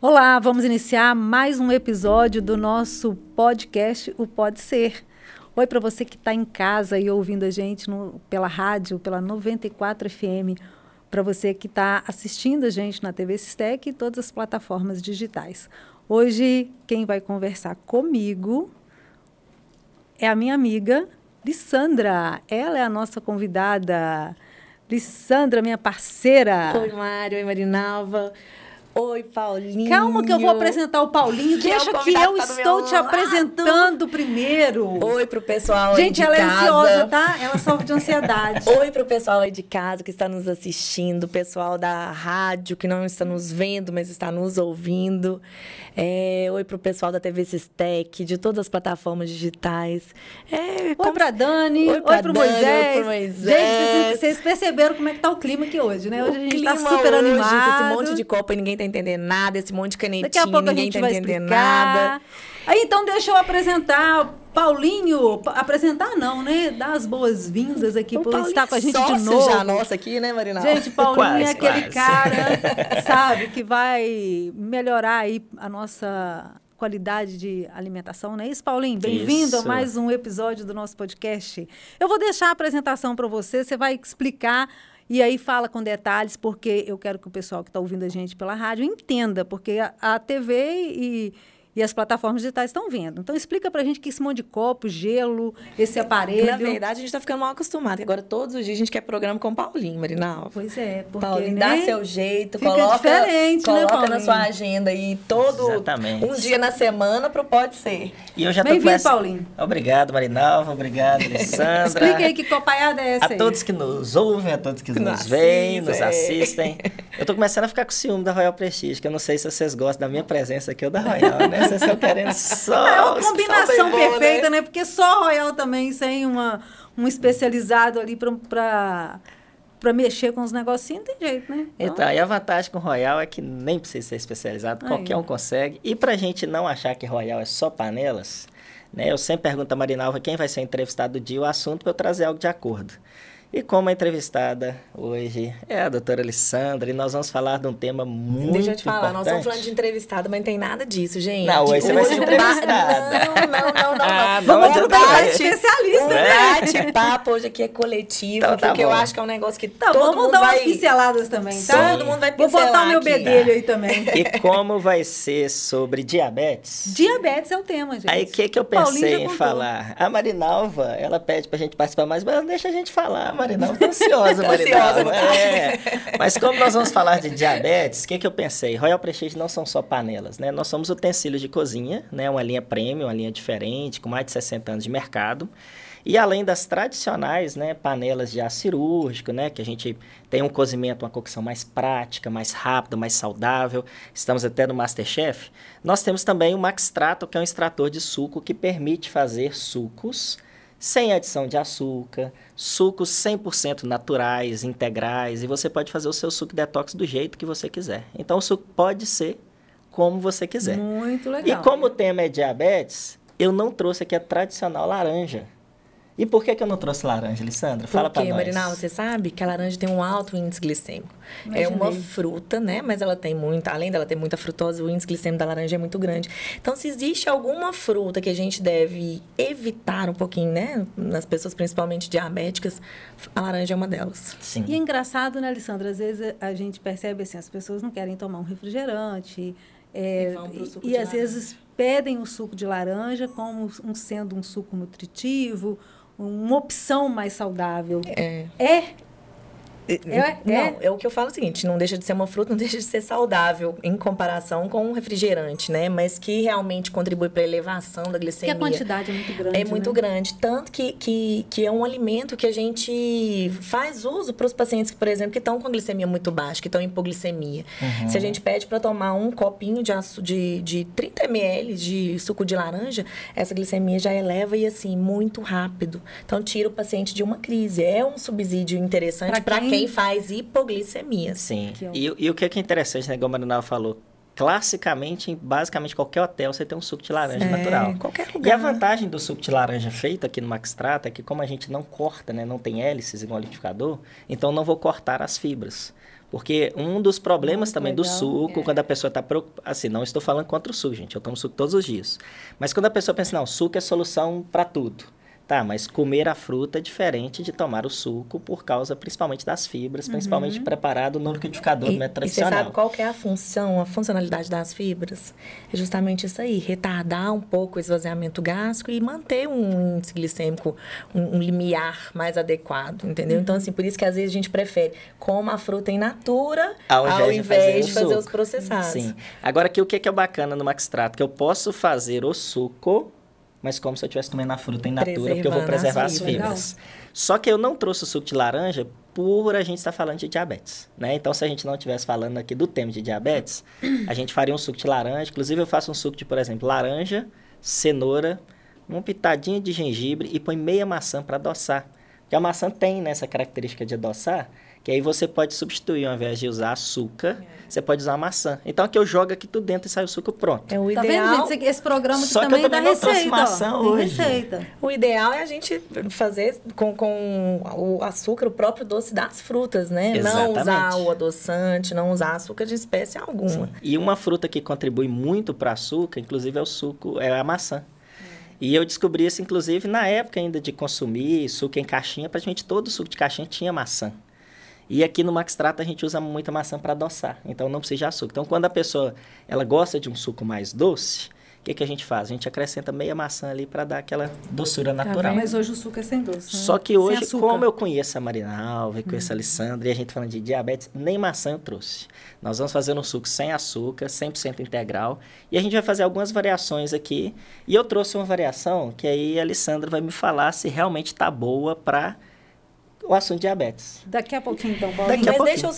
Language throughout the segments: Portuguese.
Olá, vamos iniciar mais um episódio do nosso podcast, o Pode Ser. Oi para você que está em casa e ouvindo a gente pela rádio, pela 94 FM, para você que está assistindo a gente na TV Sistec e todas as plataformas digitais. Hoje, quem vai conversar comigo é a minha amiga Lissandra. Ela é a nossa convidada. Lissandra, minha parceira. Oi, Mário. Oi, Marinalva. Oi, Paulinho. Calma que eu vou apresentar o Paulinho. Deixa que eu estou te apresentando primeiro. Oi pro pessoal gente, aí de casa. Gente, ela é ansiosa, tá? Ela sofre de ansiedade. Oi pro pessoal aí de casa que está nos assistindo, pessoal da rádio que não está nos vendo, mas está nos ouvindo. Oi pro pessoal da TV Sistec, de todas as plataformas digitais. Oi pra Dani. Oi pro Moisés. Gente, vocês perceberam como é que tá o clima aqui hoje, né? Hoje a gente tá super animado. Com esse monte de copo e ninguém tá entendendo nada, esse monte de canetinha, daqui a pouco ninguém a gente tá vai entendendo explicar. nada. Aí, então, deixa eu apresentar Paulinho. Apresentar não, né? Dar as boas-vindas aqui por estar com a gente de novo. Já nossa aqui, né, Marinalva? Gente, Paulinho é aquele cara, sabe, que vai melhorar aí a nossa qualidade de alimentação, não é isso, Paulinho? Bem-vindo a mais um episódio do nosso podcast. Eu vou deixar a apresentação para você vai explicar. E aí fala com detalhes, porque eu quero que o pessoal que está ouvindo a gente pela rádio entenda, porque a TV e as plataformas digitais estão vendo. Então, explica pra gente que esse monte de copo, gelo, esse aparelho... Na verdade, a gente está ficando mal acostumado. Agora, todos os dias, a gente quer programa com o Paulinho, Marinalva. Pois é, porque, Paulinho, né? dá seu jeito, Fica coloca diferente, coloca né, na sua agenda aí um dia na semana pro Pode Ser. E eu já Bem-vindo, Paulinho. Obrigado, Marinalva. Obrigado, Alessandra. Explica aí que copaiada é essa aí. A todos que nos ouvem, a todos que nos veem, nos assistem. Eu tô começando a ficar com ciúme da Royal Prestige, que eu não sei se vocês gostam da minha presença aqui ou da Royal, né? Vocês estão querendo só... É uma combinação perfeita, né? Porque só Royal também, sem um especializado ali para mexer com os negocinhos, não tem jeito, né? Então, e a vantagem com o Royal é que nem precisa ser especializado, qualquer um consegue. E pra gente não achar que Royal é só panelas, né? Eu sempre pergunto a Marinalva quem vai ser entrevistado do dia, o assunto para eu trazer algo de acordo. E como a entrevistada hoje é a doutora Lissandra, e nós vamos falar de um tema muito importante. Deixa eu te falar, nós estamos falando de entrevistada, mas não tem nada disso, gente. Não, hoje você vai ser entrevistada. Não. Vamos convidar especialista, né? Bate-papo hoje aqui é coletivo, então, porque eu acho que é um negócio que todo mundo vamos dar umas pinceladas também, tá? Todo mundo vai pincelar. Vou botar meu bedelho aí também. E como vai ser sobre diabetes? Diabetes é o tema, gente. Aí, o que eu pensei em falar? A Marinalva, ela pede pra gente participar mais, mas não deixa a gente falar. Marinalva tá ansiosa, Marinalva. Mas como nós vamos falar de diabetes, o que eu pensei? Royal Prestige não são só panelas, né? Nós somos utensílios de cozinha, né? Uma linha premium, uma linha diferente, com mais de 60 anos de mercado. E além das tradicionais, né, panelas de aço cirúrgico, né, que a gente tem um cozimento, uma cocção mais prática, mais rápida, mais saudável, estamos até no MasterChef, nós temos também o Maxtrato, que é um extrator de suco que permite fazer sucos sem adição de açúcar, sucos 100% naturais, integrais, e você pode fazer o seu suco detox do jeito que você quiser. Então, o suco pode ser como você quiser. Muito legal. E como o tema é diabetes, eu não trouxe aqui a tradicional laranja. E por que eu não trouxe laranja, Lissandra? Fala pra nós. Porque, Marinalva, você sabe que a laranja tem um alto índice glicêmico. Imaginei. É uma fruta, né? Mas ela tem muita... Além dela ter muita frutose, o índice glicêmico da laranja é muito grande. Então, se existe alguma fruta que a gente deve evitar um pouquinho, né? Nas pessoas principalmente diabéticas, a laranja é uma delas. Sim. E é engraçado, né, Alessandra? Às vezes a gente percebe assim, as pessoas não querem tomar um refrigerante... E às vezes pedem o suco de laranja como sendo um suco nutritivo, uma opção mais saudável. Não, é o que eu falo o seguinte, não deixa de ser uma fruta, não deixa de ser saudável em comparação com um refrigerante, né? Mas que realmente contribui para a elevação da glicemia. Porque a quantidade é muito grande, É muito grande. Tanto que é um alimento que a gente faz uso para os pacientes, por exemplo, que estão com a glicemia muito baixa, que estão em hipoglicemia. Uhum. Se a gente pede para tomar um copinho de 30 ml de suco de laranja, essa glicemia já eleva e assim, muito rápido. Então, tira o paciente de uma crise. É um subsídio interessante para quem faz hipoglicemia. Sim. E o que é interessante, né, como a Marinalva falou, classicamente, em basicamente qualquer hotel, você tem um suco de laranja natural. Qualquer lugar. E a vantagem do suco de laranja feito aqui no Maxtrato é que como a gente não corta, né, não tem hélices igual ao liquidificador, então não vou cortar as fibras. Porque um dos problemas também do suco, quando a pessoa está preocupada... Assim, não estou falando contra o suco, gente. Eu tomo suco todos os dias. Mas quando a pessoa pensa, não, suco é solução para tudo. Tá, mas comer a fruta é diferente de tomar o suco por causa principalmente das fibras, principalmente preparado no liquidificador tradicional. E você sabe qual que é a funcionalidade das fibras? É justamente isso aí, retardar um pouco o esvaziamento gástrico e manter um índice glicêmico, um limiar mais adequado, entendeu? Então, assim, por isso que às vezes a gente prefere comer a fruta in natura ao invés de fazer os processados. Sim. Agora, aqui, o que é bacana no Maxtrato? Que eu posso fazer o suco... mas como se eu estivesse comendo a fruta in natura, porque eu vou preservar as fibras. Só que eu não trouxe o suco de laranja por a gente estar falando de diabetes, né? Então, se a gente não estivesse falando aqui do tema de diabetes, a gente faria um suco de laranja. Inclusive, eu faço um suco de, por exemplo, laranja, cenoura, uma pitadinha de gengibre e põe meia maçã para adoçar. Porque a maçã tem essa característica de adoçar, que aí você pode substituir, ao invés de usar açúcar, você pode usar maçã. Então, aqui eu jogo aqui tudo dentro e sai o suco pronto. É o ideal. Tá vendo, gente? Esse programa aqui só também dá receita, maçã hoje. Receita. O ideal é a gente fazer com o açúcar, o próprio doce das frutas, né? Exatamente. Não usar o adoçante, não usar açúcar de espécie alguma. Sim. E uma fruta que contribui muito para açúcar, inclusive, é o suco, é a maçã. E eu descobri isso, inclusive, na época ainda de consumir suco em caixinha. Praticamente todo suco de caixinha tinha maçã. E aqui no Maxtrato a gente usa muita maçã para adoçar, então não precisa de açúcar. Então, quando a pessoa ela gosta de um suco mais doce, o que a gente faz? A gente acrescenta meia maçã ali para dar aquela doçura natural. Mas hoje o suco é sem doce, né? Só que hoje, como eu conheço a Marinalva, conheço a Alessandra, e a gente falando de diabetes, nem maçã eu trouxe. Nós vamos fazer um suco sem açúcar, 100% integral, e a gente vai fazer algumas variações aqui. E eu trouxe uma variação que aí a Alessandra vai me falar se realmente está boa para o assunto diabetes. Daqui a pouquinho, então, Paulo. Mas deixa eu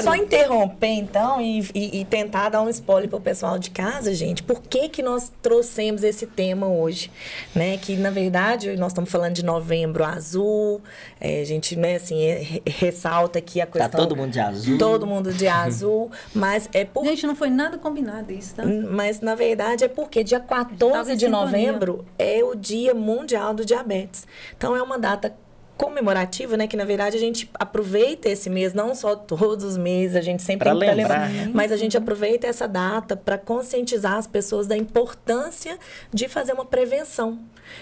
só interromper, então, e tentar dar um spoiler para o pessoal de casa, gente. Por que nós trouxemos esse tema hoje? Né? Que, na verdade, nós estamos falando de Novembro Azul. A gente, né, assim, ressalta aqui a questão... Tá todo mundo de azul. Todo mundo de azul. Mas é por... Gente, não foi nada combinado isso, tá? Mas, na verdade, é porque dia 14 de novembro é o Dia Mundial do Diabetes. Então, é uma data comemorativa, né? Que, na verdade, a gente aproveita esse mês, não só todos os meses, a gente sempre tem que lembrar, mas a gente aproveita essa data para conscientizar as pessoas da importância de fazer uma prevenção.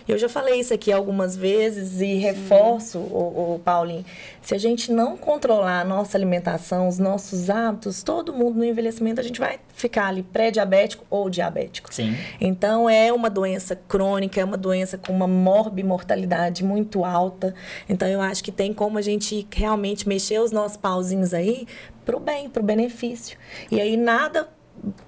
Eu já falei isso aqui algumas vezes e reforço, o Paulinho, se a gente não controlar a nossa alimentação, os nossos hábitos, todo mundo no envelhecimento, a gente vai ficar ali pré-diabético ou diabético. Sim. Então, é uma doença crônica, é uma doença com uma morbimortalidade muito alta. Então, eu acho que tem como a gente realmente mexer os nossos pauzinhos aí pro bem, pro benefício. E aí, nada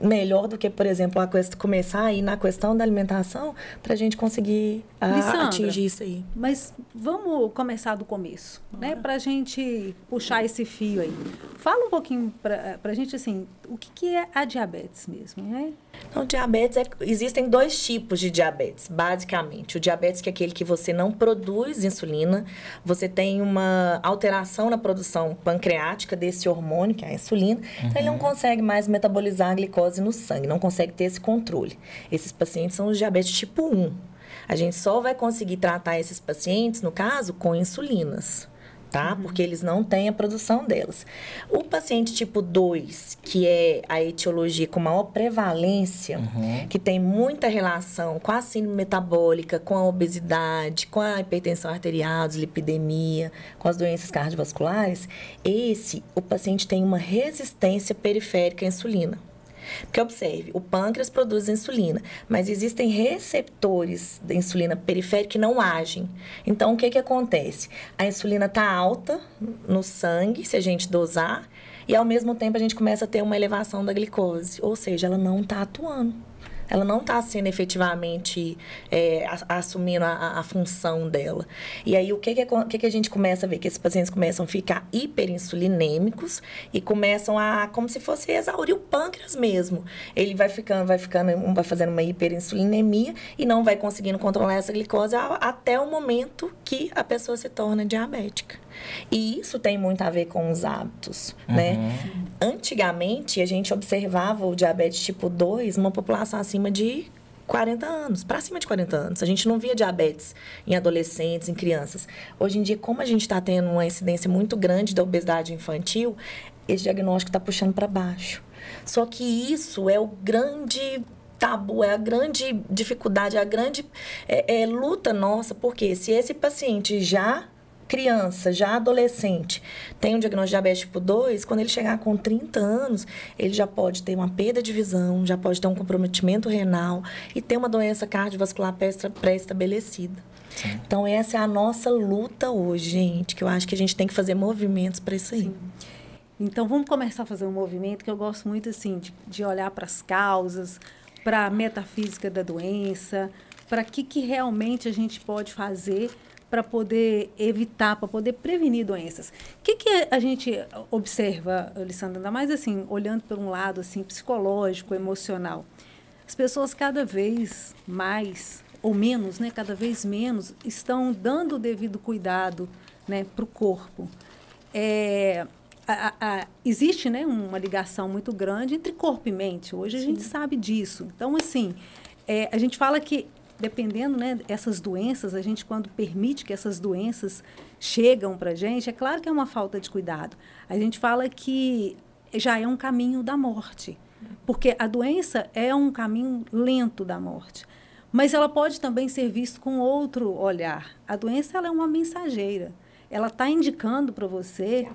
melhor do que, por exemplo, começar aí na questão da alimentação para a gente conseguir atingir isso aí. Mas vamos começar do começo, né? Para a gente puxar esse fio aí. Fala um pouquinho para a gente, assim, o que é a diabetes mesmo, né? Então, diabetes, existem dois tipos de diabetes, basicamente. O diabetes, que é aquele que você não produz insulina, você tem uma alteração na produção pancreática desse hormônio, que é a insulina, então ele não consegue mais metabolizar a glicose no sangue, não consegue ter esse controle. Esses pacientes são os diabetes tipo 1. A gente só vai conseguir tratar esses pacientes, no caso, com insulinas. Tá? Porque eles não têm a produção delas. O paciente tipo 2, que é a etiologia com maior prevalência, que tem muita relação com a síndrome metabólica, com a obesidade, com a hipertensão arterial, dislipidemia, com as doenças cardiovasculares, o paciente tem uma resistência periférica à insulina. Porque, observe, o pâncreas produz insulina, mas existem receptores da insulina periférica que não agem. Então, o que acontece? A insulina está alta no sangue, se a gente dosar, e ao mesmo tempo a gente começa a ter uma elevação da glicose, ou seja, ela não está atuando. Ela não está sendo efetivamente assumindo a função dela. E aí, o que a gente começa a ver? Que esses pacientes começam a ficar hiperinsulinêmicos e começam como se fosse exaurir o pâncreas mesmo. Ele vai fazendo uma hiperinsulinemia e não vai conseguindo controlar essa glicose até o momento que a pessoa se torna diabética. E isso tem muito a ver com os hábitos, né? Antigamente, a gente observava o diabetes tipo 2 numa população acima de 40 anos, para cima de 40 anos. A gente não via diabetes em adolescentes, em crianças. Hoje em dia, como a gente está tendo uma incidência muito grande da obesidade infantil, esse diagnóstico está puxando para baixo. Só que isso é o grande tabu, é a grande dificuldade, é a grande luta nossa, porque se esse paciente já criança, já adolescente, tem um diagnóstico de diabetes tipo 2, quando ele chegar com 30 anos, ele já pode ter uma perda de visão, já pode ter um comprometimento renal e ter uma doença cardiovascular pré-estabelecida. Então, essa é a nossa luta hoje, gente, que eu acho que a gente tem que fazer movimentos para isso aí. Sim. Então, vamos começar a fazer um movimento que eu gosto muito, assim, de olhar para as causas, para a metafísica da doença, para que realmente a gente pode fazer para poder evitar, para poder prevenir doenças. O que a gente observa, Lissandra, ainda mais assim, olhando por um lado assim, psicológico, emocional? As pessoas cada vez mais, ou menos, né, cada vez menos, estão dando o devido cuidado, né, para o corpo. Existe, né, uma ligação muito grande entre corpo e mente. Hoje a gente sabe disso. Então, assim, a gente fala que dependendo, né, essas doenças, a gente quando permite que essas doenças chegam para a gente, é claro que é uma falta de cuidado. A gente fala que já é um caminho da morte, porque a doença é um caminho lento da morte, mas ela pode também ser vista com outro olhar. A doença ela é uma mensageira. Ela está indicando para você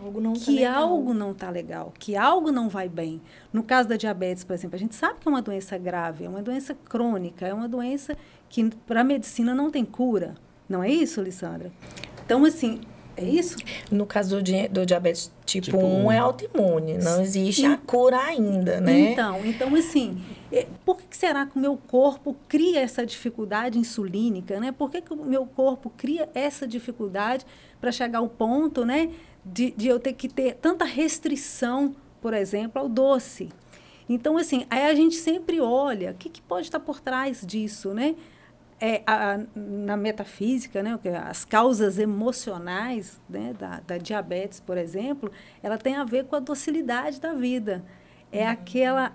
que algo não está legal, que algo não vai bem. No caso da diabetes, por exemplo, a gente sabe que é uma doença grave, é uma doença crônica, é uma doença que para a medicina não tem cura. Não é isso, Lissandra? Então, assim, é isso? No caso do diabetes tipo 1, é autoimune, não existe a cura ainda, né? Então assim, por que será que o meu corpo cria essa dificuldade insulínica, né? Por que o meu corpo cria essa dificuldade para chegar ao ponto, né, de eu ter que ter tanta restrição, por exemplo, ao doce? Então, assim, aí a gente sempre olha o que pode estar por trás disso, né? Na metafísica, né, as causas emocionais, né, da diabetes, por exemplo, ela tem a ver com a docilidade da vida. É aquela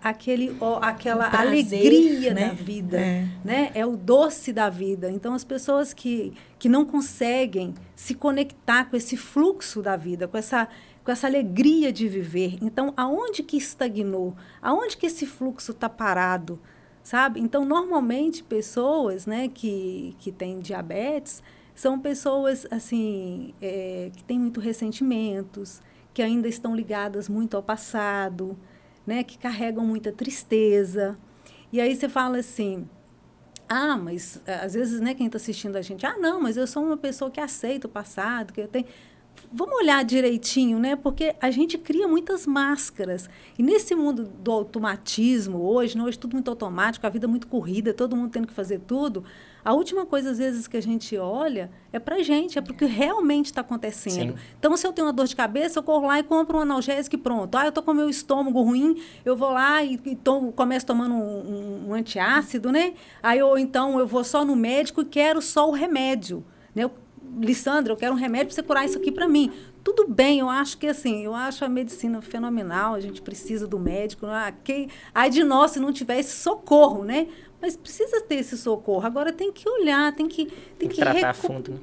alegria, né, da vida, né? É o doce da vida. Então, as pessoas que não conseguem se conectar com esse fluxo da vida, com essa alegria de viver. Então, aonde que estagnou? Aonde que esse fluxo está parado? Sabe? Então, normalmente, pessoas, né, que têm diabetes são pessoas assim, que têm muito ressentimentos, que ainda estão ligadas muito ao passado, né, que carregam muita tristeza. E aí você fala assim, mas às vezes, né, quem está assistindo a gente, não, mas eu sou uma pessoa que aceita o passado, que eu tenho... Vamos olhar direitinho, né? Porque a gente cria muitas máscaras. E nesse mundo do automatismo, hoje tudo muito automático, a vida muito corrida, todo mundo tendo que fazer tudo, a última coisa, às vezes, que a gente olha é para a gente, é para o que realmente está acontecendo. Sim. Então, se eu tenho uma dor de cabeça, eu corro lá e compro um analgésico e pronto. Eu estou com o meu estômago ruim, eu vou lá e começo tomando um antiácido, né? Ou então eu vou só no médico e quero só o remédio, né? Lissandra, eu quero um remédio para você curar isso aqui para mim. Tudo bem, eu acho que assim, eu acho a medicina fenomenal, a gente precisa do médico. Ai de nós se não tiver esse socorro, né? Mas precisa ter esse socorro. Agora tem que olhar, tem que recuperar, fundo,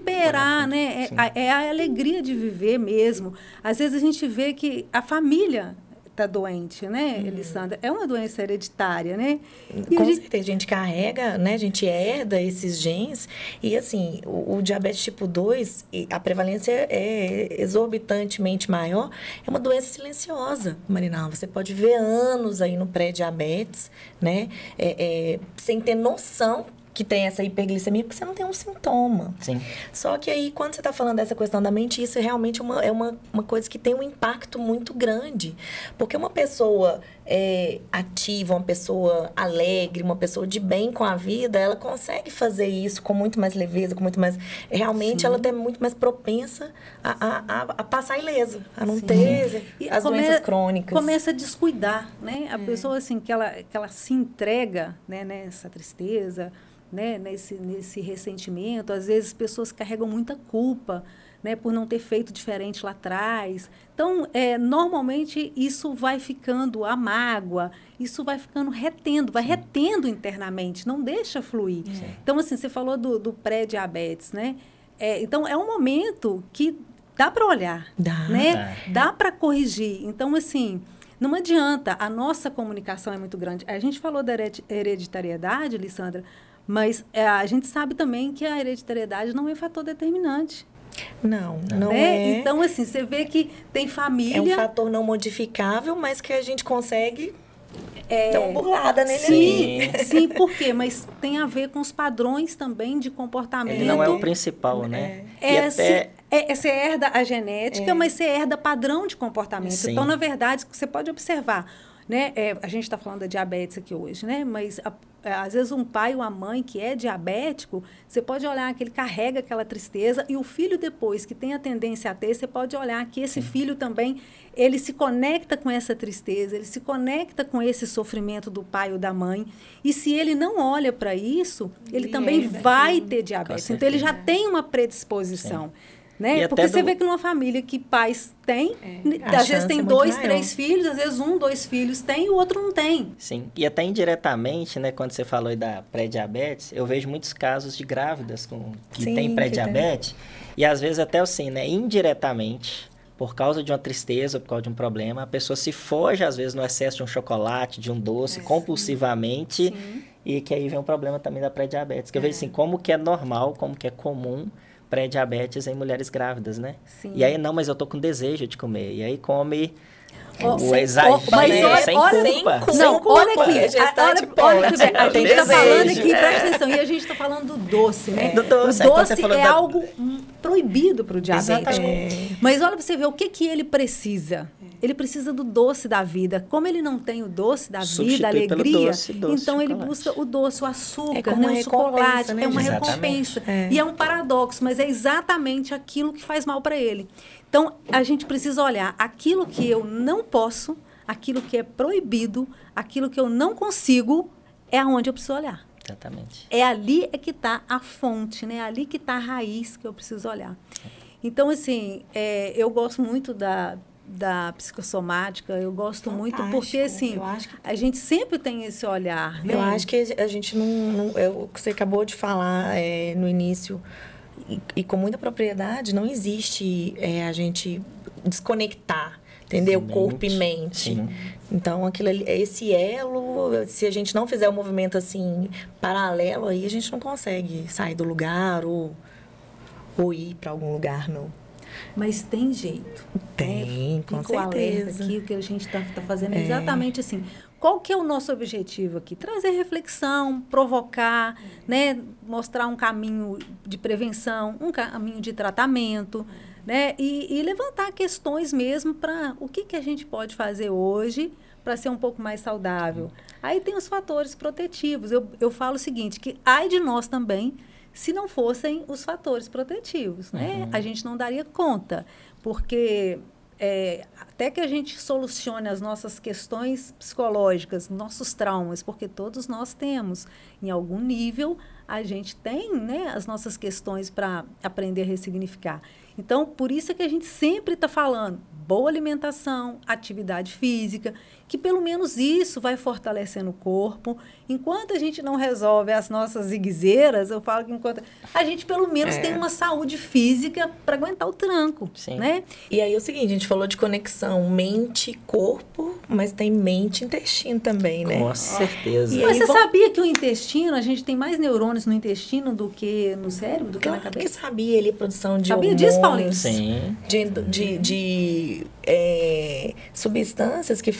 né? É a alegria de viver mesmo. Às vezes a gente vê que a família está doente, né, Elissandra? É uma doença hereditária, né? Com certeza, a gente carrega, né? A gente herda esses genes e, assim, o diabetes tipo 2, a prevalência é exorbitantemente maior, é uma doença silenciosa, Marinalva. Você pode ver anos aí no pré-diabetes, né? Sem ter noção que tem essa hiperglicemia, porque você não tem um sintoma. Sim. Só que aí, quando você está falando dessa questão da mente, isso realmente é uma coisa que tem um impacto muito grande. Porque uma pessoa ativa, uma pessoa alegre, uma pessoa de bem com a vida, ela consegue fazer isso com muito mais leveza, com muito mais... Realmente, ela é muito mais propensa a passar ilesa, a não ter as doenças crônicas. Começa a descuidar, né? A pessoa, assim, que ela se entrega, né, nessa tristeza, né, nesse ressentimento. Às vezes, pessoas carregam muita culpa, né, por não ter feito diferente lá atrás. Então, normalmente, isso vai ficando, a mágoa, isso vai ficando retendo internamente, não deixa fluir. Sim. Então, assim, você falou do pré-diabetes, né? Então, é um momento que dá para olhar, Dá. né? Dá para corrigir. Então, assim, não adianta, a nossa comunicação é muito grande. A gente falou da hereditariedade, Lissandra, mas a gente sabe também que a hereditariedade não é fator determinante. Não né? é. Então, assim, você vê que tem família... É um fator não modificável, mas que a gente consegue dar uma burlada nele. Sim, por quê? Mas tem a ver com os padrões também de comportamento. Ele não é o principal, né? Você herda a genética, mas você herda padrão de comportamento. Sim. Então, na verdade, você pode observar, né? A gente está falando da diabetes aqui hoje, né? Mas às vezes um pai ou a mãe que é diabético, você pode olhar que ele carrega aquela tristeza, e o filho depois que tem a tendência a ter, você pode olhar que esse filho também, ele se conecta com essa tristeza, ele se conecta com esse sofrimento do pai ou da mãe, e se ele não olha para isso, ele também vai ter diabetes. Então, ele já tem uma predisposição. Né? Porque você vê que numa família que pais têm, às vezes tem 2, 3 filhos, às vezes 1, 2 filhos tem e o outro não tem. Sim, e até indiretamente, né, quando você falou aí da pré-diabetes, eu vejo muitos casos de grávidas que têm pré-diabetes, e às vezes até assim, né, indiretamente, por causa de uma tristeza, por causa de um problema, a pessoa se foge, às vezes, no excesso de um chocolate, de um doce, compulsivamente, e que aí vem um problema também da pré-diabetes. Que eu vejo assim, como que é normal, como que é comum pré-diabetes em mulheres grávidas, né? Sim. E aí, não, mas eu tô com desejo de comer. E aí come o sem exagero, sem culpa. Não, olha aqui. A gente tá falando aqui, É. presta atenção, e a gente tá falando do doce, né? Do doce. O doce é algo proibido para o diabético. Exatamente. Mas olha para você ver o que ele precisa. Ele precisa do doce da vida. Como ele não tem o doce da vida, a alegria, então ele busca o doce, o açúcar, o chocolate. Né? É uma recompensa. E é um paradoxo, mas é exatamente aquilo que faz mal para ele. Então, a gente precisa olhar aquilo que eu não posso, aquilo que é proibido, aquilo que eu não consigo, é aonde eu preciso olhar. Exatamente. É ali que está a fonte, né? É ali que está a raiz que eu preciso olhar. Então, assim, eu gosto muito da psicossomática, eu gosto muito porque, assim, a gente sempre tem esse olhar, né? Eu acho que a gente não o que você acabou de falar no início, e com muita propriedade, não existe a gente desconectar, entendeu? Corpo e mente. Sim. Então, aquilo ali, esse elo, se a gente não fizer um movimento assim, paralelo, aí a gente não consegue sair do lugar ou ir para algum lugar, não. Mas tem jeito. Tem, com certeza. Aqui, o que a gente está fazendo é exatamente assim. Qual que é o nosso objetivo aqui? Trazer reflexão, provocar, né? Mostrar um caminho de prevenção, um caminho de tratamento, né? E levantar questões mesmo para o que a gente pode fazer hoje para ser um pouco mais saudável. Aí tem os fatores protetivos. Eu falo o seguinte, que ai de nós também, se não fossem os fatores protetivos, né? A gente não daria conta, porque até que a gente solucione as nossas questões psicológicas, nossos traumas, porque todos nós temos, em algum nível, a gente tem, né, as nossas questões para aprender a ressignificar. Então, por isso é que a gente sempre está falando boa alimentação, atividade física, que pelo menos isso vai fortalecendo o corpo. Enquanto a gente não resolve as nossas ziguezeiras, eu falo que enquanto a gente pelo menos tem uma saúde física para aguentar o tranco, né? E aí é o seguinte, a gente falou de conexão mente-corpo, mas tem mente-intestino também, né? Com certeza. Mas você sabia que o intestino, a gente tem mais neurônios no intestino do que no cérebro, do que na cabeça? Que sabia ali, produção de hormônios. Sabia disso, Paulinho? Sim. De substâncias que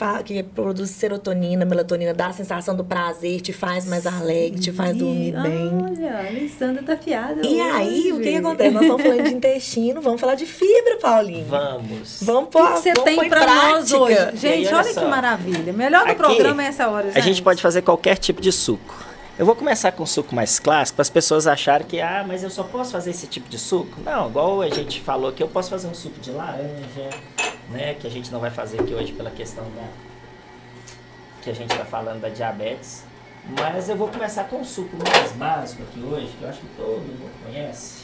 produzem serotonina, melatonina, dá a sensação do prazer, te faz mais alegre, te faz dormir bem. Olha, a Alessandra tá afiada. E aí, o que acontece? Nós estamos falando de intestino, vamos falar de fibra, Paulinho. Vamos. Vamos pôr. O que você tem para nós hoje? Gente, olha que maravilha. Melhor do programa é essa hora, gente. A gente pode fazer qualquer tipo de suco. Eu vou começar com um suco mais clássico, para as pessoas acharem que, mas eu só posso fazer esse tipo de suco? Não, igual a gente falou que eu posso fazer um suco de laranja, né, que a gente não vai fazer aqui hoje pela questão que a gente está falando da diabetes. Mas eu vou começar com um suco mais básico aqui hoje, que eu acho que todo mundo conhece.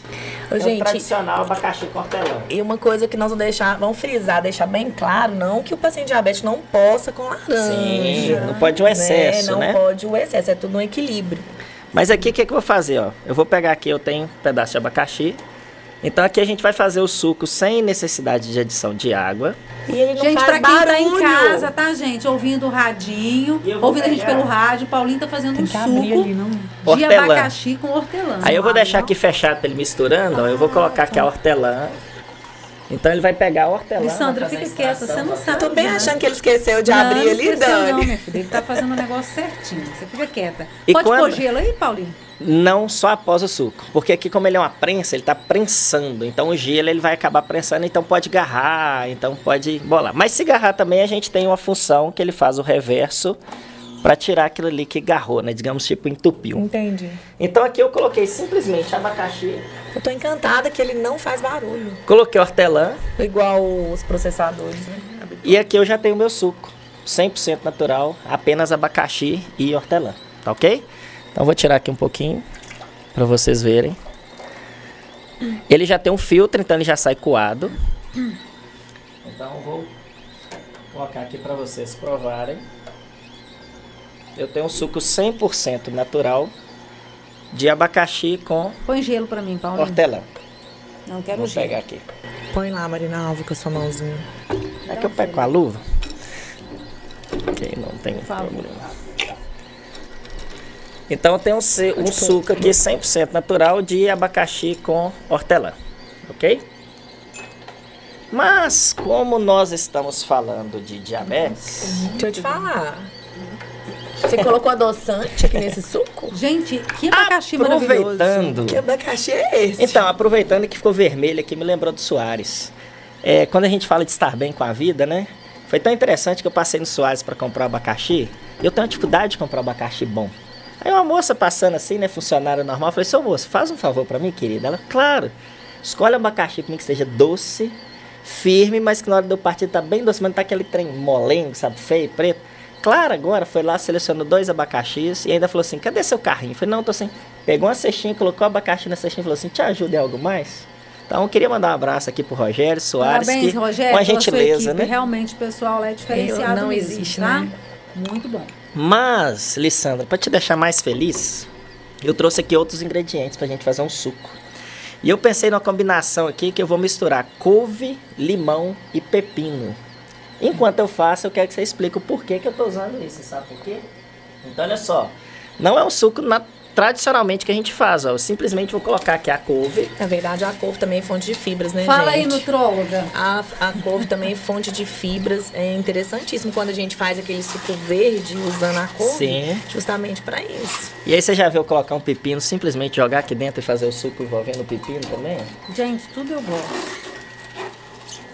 Gente, o tradicional abacaxi com hortelã. E uma coisa que nós vamos frisar, deixar bem claro, não que o paciente diabético não possa com laranja. Sim, não pode um excesso, né? Não pode o excesso, é tudo um equilíbrio. Mas aqui, o que eu vou fazer, ó? Eu vou pegar aqui, eu tenho um pedaço de abacaxi, Então aqui a gente vai fazer o suco sem necessidade de adição de água. E ele não Gente, faz pra quem tá barulho. em casa, tá, gente? Ouvindo o radinho, ouvindo a gente pelo rádio, o Paulinho tá fazendo um suco ali, não? de Hortelã. abacaxi com hortelã. Aí eu vou deixar aqui fechado pra ele misturando, ó. Eu vou colocar aqui a hortelã. Então ele vai pegar a hortelã. Lissandra, vai fazer fica a quieta, extração, você não vai sabe. Tô bem né? achando que ele esqueceu de Não, abrir não ali, esqueceu Dani. não, minha filha. Ele tá fazendo o negócio certinho. Você fica quieta. E Pode quando- pôr gelo aí, Paulinho? Não só após o suco, porque aqui como ele é uma prensa, ele tá prensando, então o gelo ele vai acabar prensando, então pode garrar, então pode bolar. Mas se garrar também a gente tem uma função que ele faz o reverso para tirar aquilo ali que garrou, né? Digamos tipo entupiu. Entendi. Então aqui eu coloquei simplesmente abacaxi, Eu tô encantada que ele não faz barulho. coloquei hortelã Igual os processadores, né? e aqui eu já tenho meu suco, 100% natural, apenas abacaxi e hortelã, tá ok? Então vou tirar aqui um pouquinho para vocês verem. Ele já tem um filtro, então ele já sai coado. Então vou colocar aqui para vocês provarem. Eu tenho um suco 100% natural de abacaxi com Põe gelo pra mim, Paulinho. hortelã. Não quero Vou gelo. pegar aqui. Põe lá, Marinalva, com a sua mãozinha. É que eu pego com a luva? Ok, não tem favor. problema. Então tem um suco aqui 100% natural de abacaxi com hortelã, ok? Mas como nós estamos falando de diabetes, Deixa eu te falar. Você colocou adoçante aqui nesse suco? Gente, que abacaxi maravilhoso. aproveitando... Que abacaxi é esse? Então, aproveitando que ficou vermelho aqui, me lembrou do Soares. Quando a gente fala de estar bem com a vida, né? Foi tão interessante que eu passei no Soares para comprar abacaxi. E eu tenho uma dificuldade de comprar abacaxi bom. Aí uma moça passando assim, né? Funcionária normal. Eu falei, seu moço, faz um favor para mim, querida. Ela, claro. Escolhe abacaxi para mim que seja doce, firme, mas que na hora do partido tá bem doce, mas não tá aquele trem molengo, sabe? Feio, preto. Claro, agora foi lá, selecionou 2 abacaxis e ainda falou assim, cadê seu carrinho? Eu falei, não, tô assim. Pegou uma cestinha, colocou o abacaxi na cestinha e falou assim, te ajuda em algo mais? Então, eu queria mandar um abraço aqui pro Rogério Soares. Parabéns, que, Rogério, com a pela sua gentileza, equipe. né? Realmente, o pessoal lá é diferenciado Não mesmo, existe, tá? né? Muito bom. Mas, Lissandra, para te deixar mais feliz, eu trouxe aqui outros ingredientes pra gente fazer um suco. E eu pensei numa combinação aqui que eu vou misturar couve, limão e pepino. Enquanto eu faço, eu quero que você explique o porquê que eu tô usando isso, sabe por quê? Então, olha só, não é um suco tradicionalmente que a gente faz, ó. Eu simplesmente vou colocar aqui a couve. Na verdade, a couve também é fonte de fibras, né, Fala gente? aí, nutróloga. A couve também é fonte de fibras. É interessantíssimo quando a gente faz aquele suco verde usando a couve. Sim. Justamente para isso. E aí você já viu colocar um pepino, simplesmente jogar aqui dentro e fazer o suco envolvendo o pepino também? Gente, tudo eu gosto.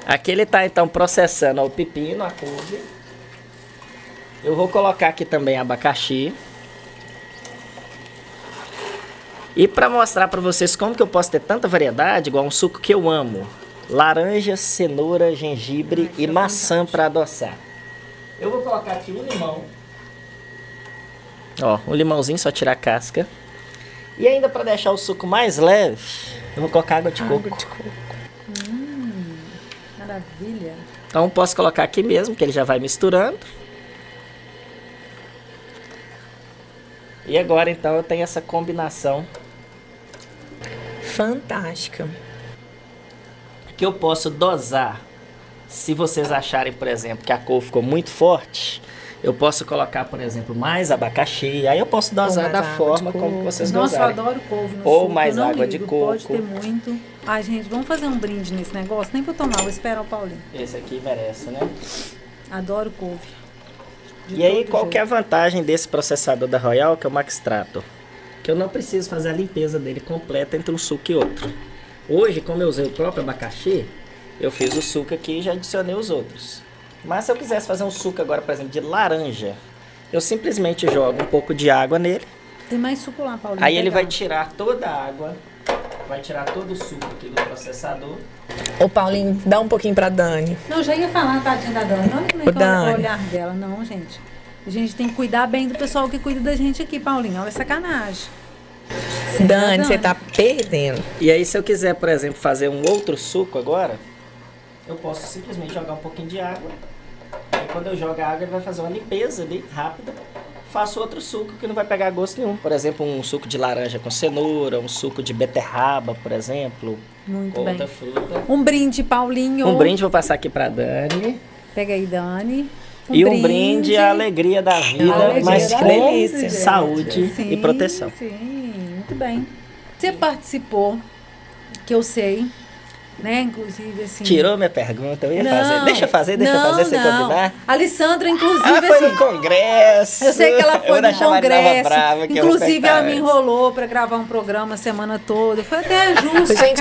Aqui ele tá então processando ó, o pepino, a couve. Eu vou colocar aqui também abacaxi. E para mostrar para vocês como que eu posso ter tanta variedade, igual um suco que eu amo. Laranja, cenoura, gengibre e maçã para adoçar. Eu vou colocar aqui um limão. Ó, um limãozinho, só tirar a casca. E ainda para deixar o suco mais leve, eu vou colocar água de coco. Água de coco. Maravilha. Então posso colocar aqui mesmo, que ele já vai misturando. E agora então eu tenho essa combinação Fantástica. que eu posso dosar. Se vocês acharem, por exemplo, que a couve ficou muito forte, eu posso colocar, por exemplo, mais abacaxi. Aí eu posso dosar mais da água forma de como coco. vocês Nossa, eu dosarem. adoro couve no Ou suco. mais eu não água de ligo, coco. Pode ter muito. Ai, gente, vamos fazer um brinde nesse negócio? Nem vou tomar, vou esperar o Paulinho. Esse aqui merece, né? Adoro couve. De E aí, todo qual que é a jeito. vantagem desse processador da Royal, que é o Maxtrato? Que eu não preciso fazer a limpeza dele completa entre um suco e outro. Hoje, como eu usei o próprio abacaxi, eu fiz o suco aqui e já adicionei os outros. Mas se eu quisesse fazer um suco agora, por exemplo, de laranja, eu simplesmente jogo um pouco de água nele. Tem mais suco lá, Paulinho. Aí ele pegar. vai tirar toda a água, vai tirar todo o suco aqui do processador. Ô, Paulinho, dá um pouquinho pra Dani. Não, eu já ia falar, tadinha da Dani. Olha como é Ô, que é Dani. o olhar dela. Não, gente. A gente tem que cuidar bem do pessoal que cuida da gente aqui, Paulinho. Olha, é sacanagem. Dani, você tá perdendo. E aí, se eu quiser, por exemplo, fazer um outro suco agora, eu posso simplesmente jogar um pouquinho de água. Aí, quando eu jogo a água, ele vai fazer uma limpeza ali, rápida. faço outro suco que não vai pegar gosto nenhum. Por exemplo, um suco de laranja com cenoura, um suco de beterraba, por exemplo. Muito outra bem. fruta. Um brinde, Paulinho. Um brinde, vou passar aqui pra Dani. Pega aí, Dani. Um brinde à alegria da vida, Alegria mas da com vida, saúde sim, e proteção. Sim, muito bem. Você participou, que eu sei, né? Inclusive, assim... Tirou minha pergunta, eu ia fazer. Deixa eu fazer sem combinar. A Alessandra, inclusive, Ela foi assim... no congresso. Eu sei que ela foi no congresso. Brava, inclusive, ela me enrolou para gravar um programa a semana toda. Foi até justo. Gente,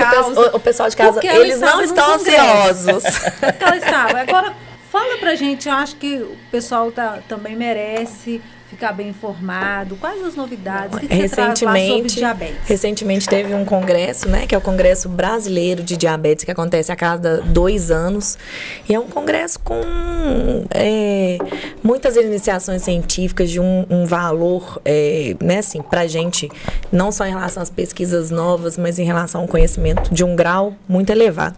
o pessoal de casa, eles não estão ansiosos. Porque ela estava. Agora, fala pra gente, eu acho que o pessoal também merece ficar bem informado. Quais as novidades? O que você traz lá sobre diabetes? Recentemente teve um congresso, né? Que é o Congresso Brasileiro de Diabetes, que acontece a cada 2 anos. E é um congresso com muitas iniciações científicas de um valor, né, assim, pra gente, não só em relação às pesquisas novas, mas em relação ao conhecimento de um grau muito elevado.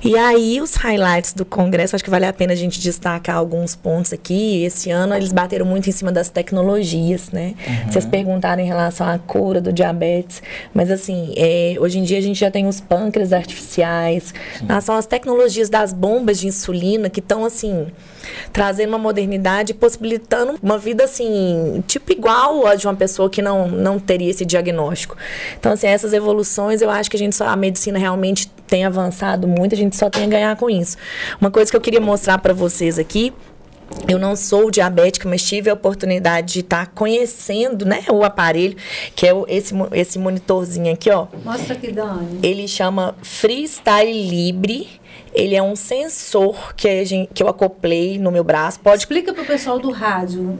E aí, os highlights do congresso, acho que vale a pena a gente destacar alguns pontos aqui. Esse ano, eles bateram muito em cima das tecnologias, né? Vocês perguntaram em relação à cura do diabetes, mas assim, hoje em dia a gente já tem os pâncreas artificiais, são as tecnologias das bombas de insulina que estão assim, trazendo uma modernidade, possibilitando uma vida assim, tipo igual a de uma pessoa que não teria esse diagnóstico. Então assim, essas evoluções, eu acho que a medicina realmente tem avançado muito, a gente só tem a ganhar com isso. Uma coisa que eu queria mostrar para vocês aqui, eu não sou diabética, mas tive a oportunidade de estar conhecendo, né, o aparelho, que é esse monitorzinho aqui, ó. Mostra aqui, Dani. Ele chama Freestyle Libre. Ele é um sensor que eu acoplei no meu braço. Explica pro pessoal do rádio.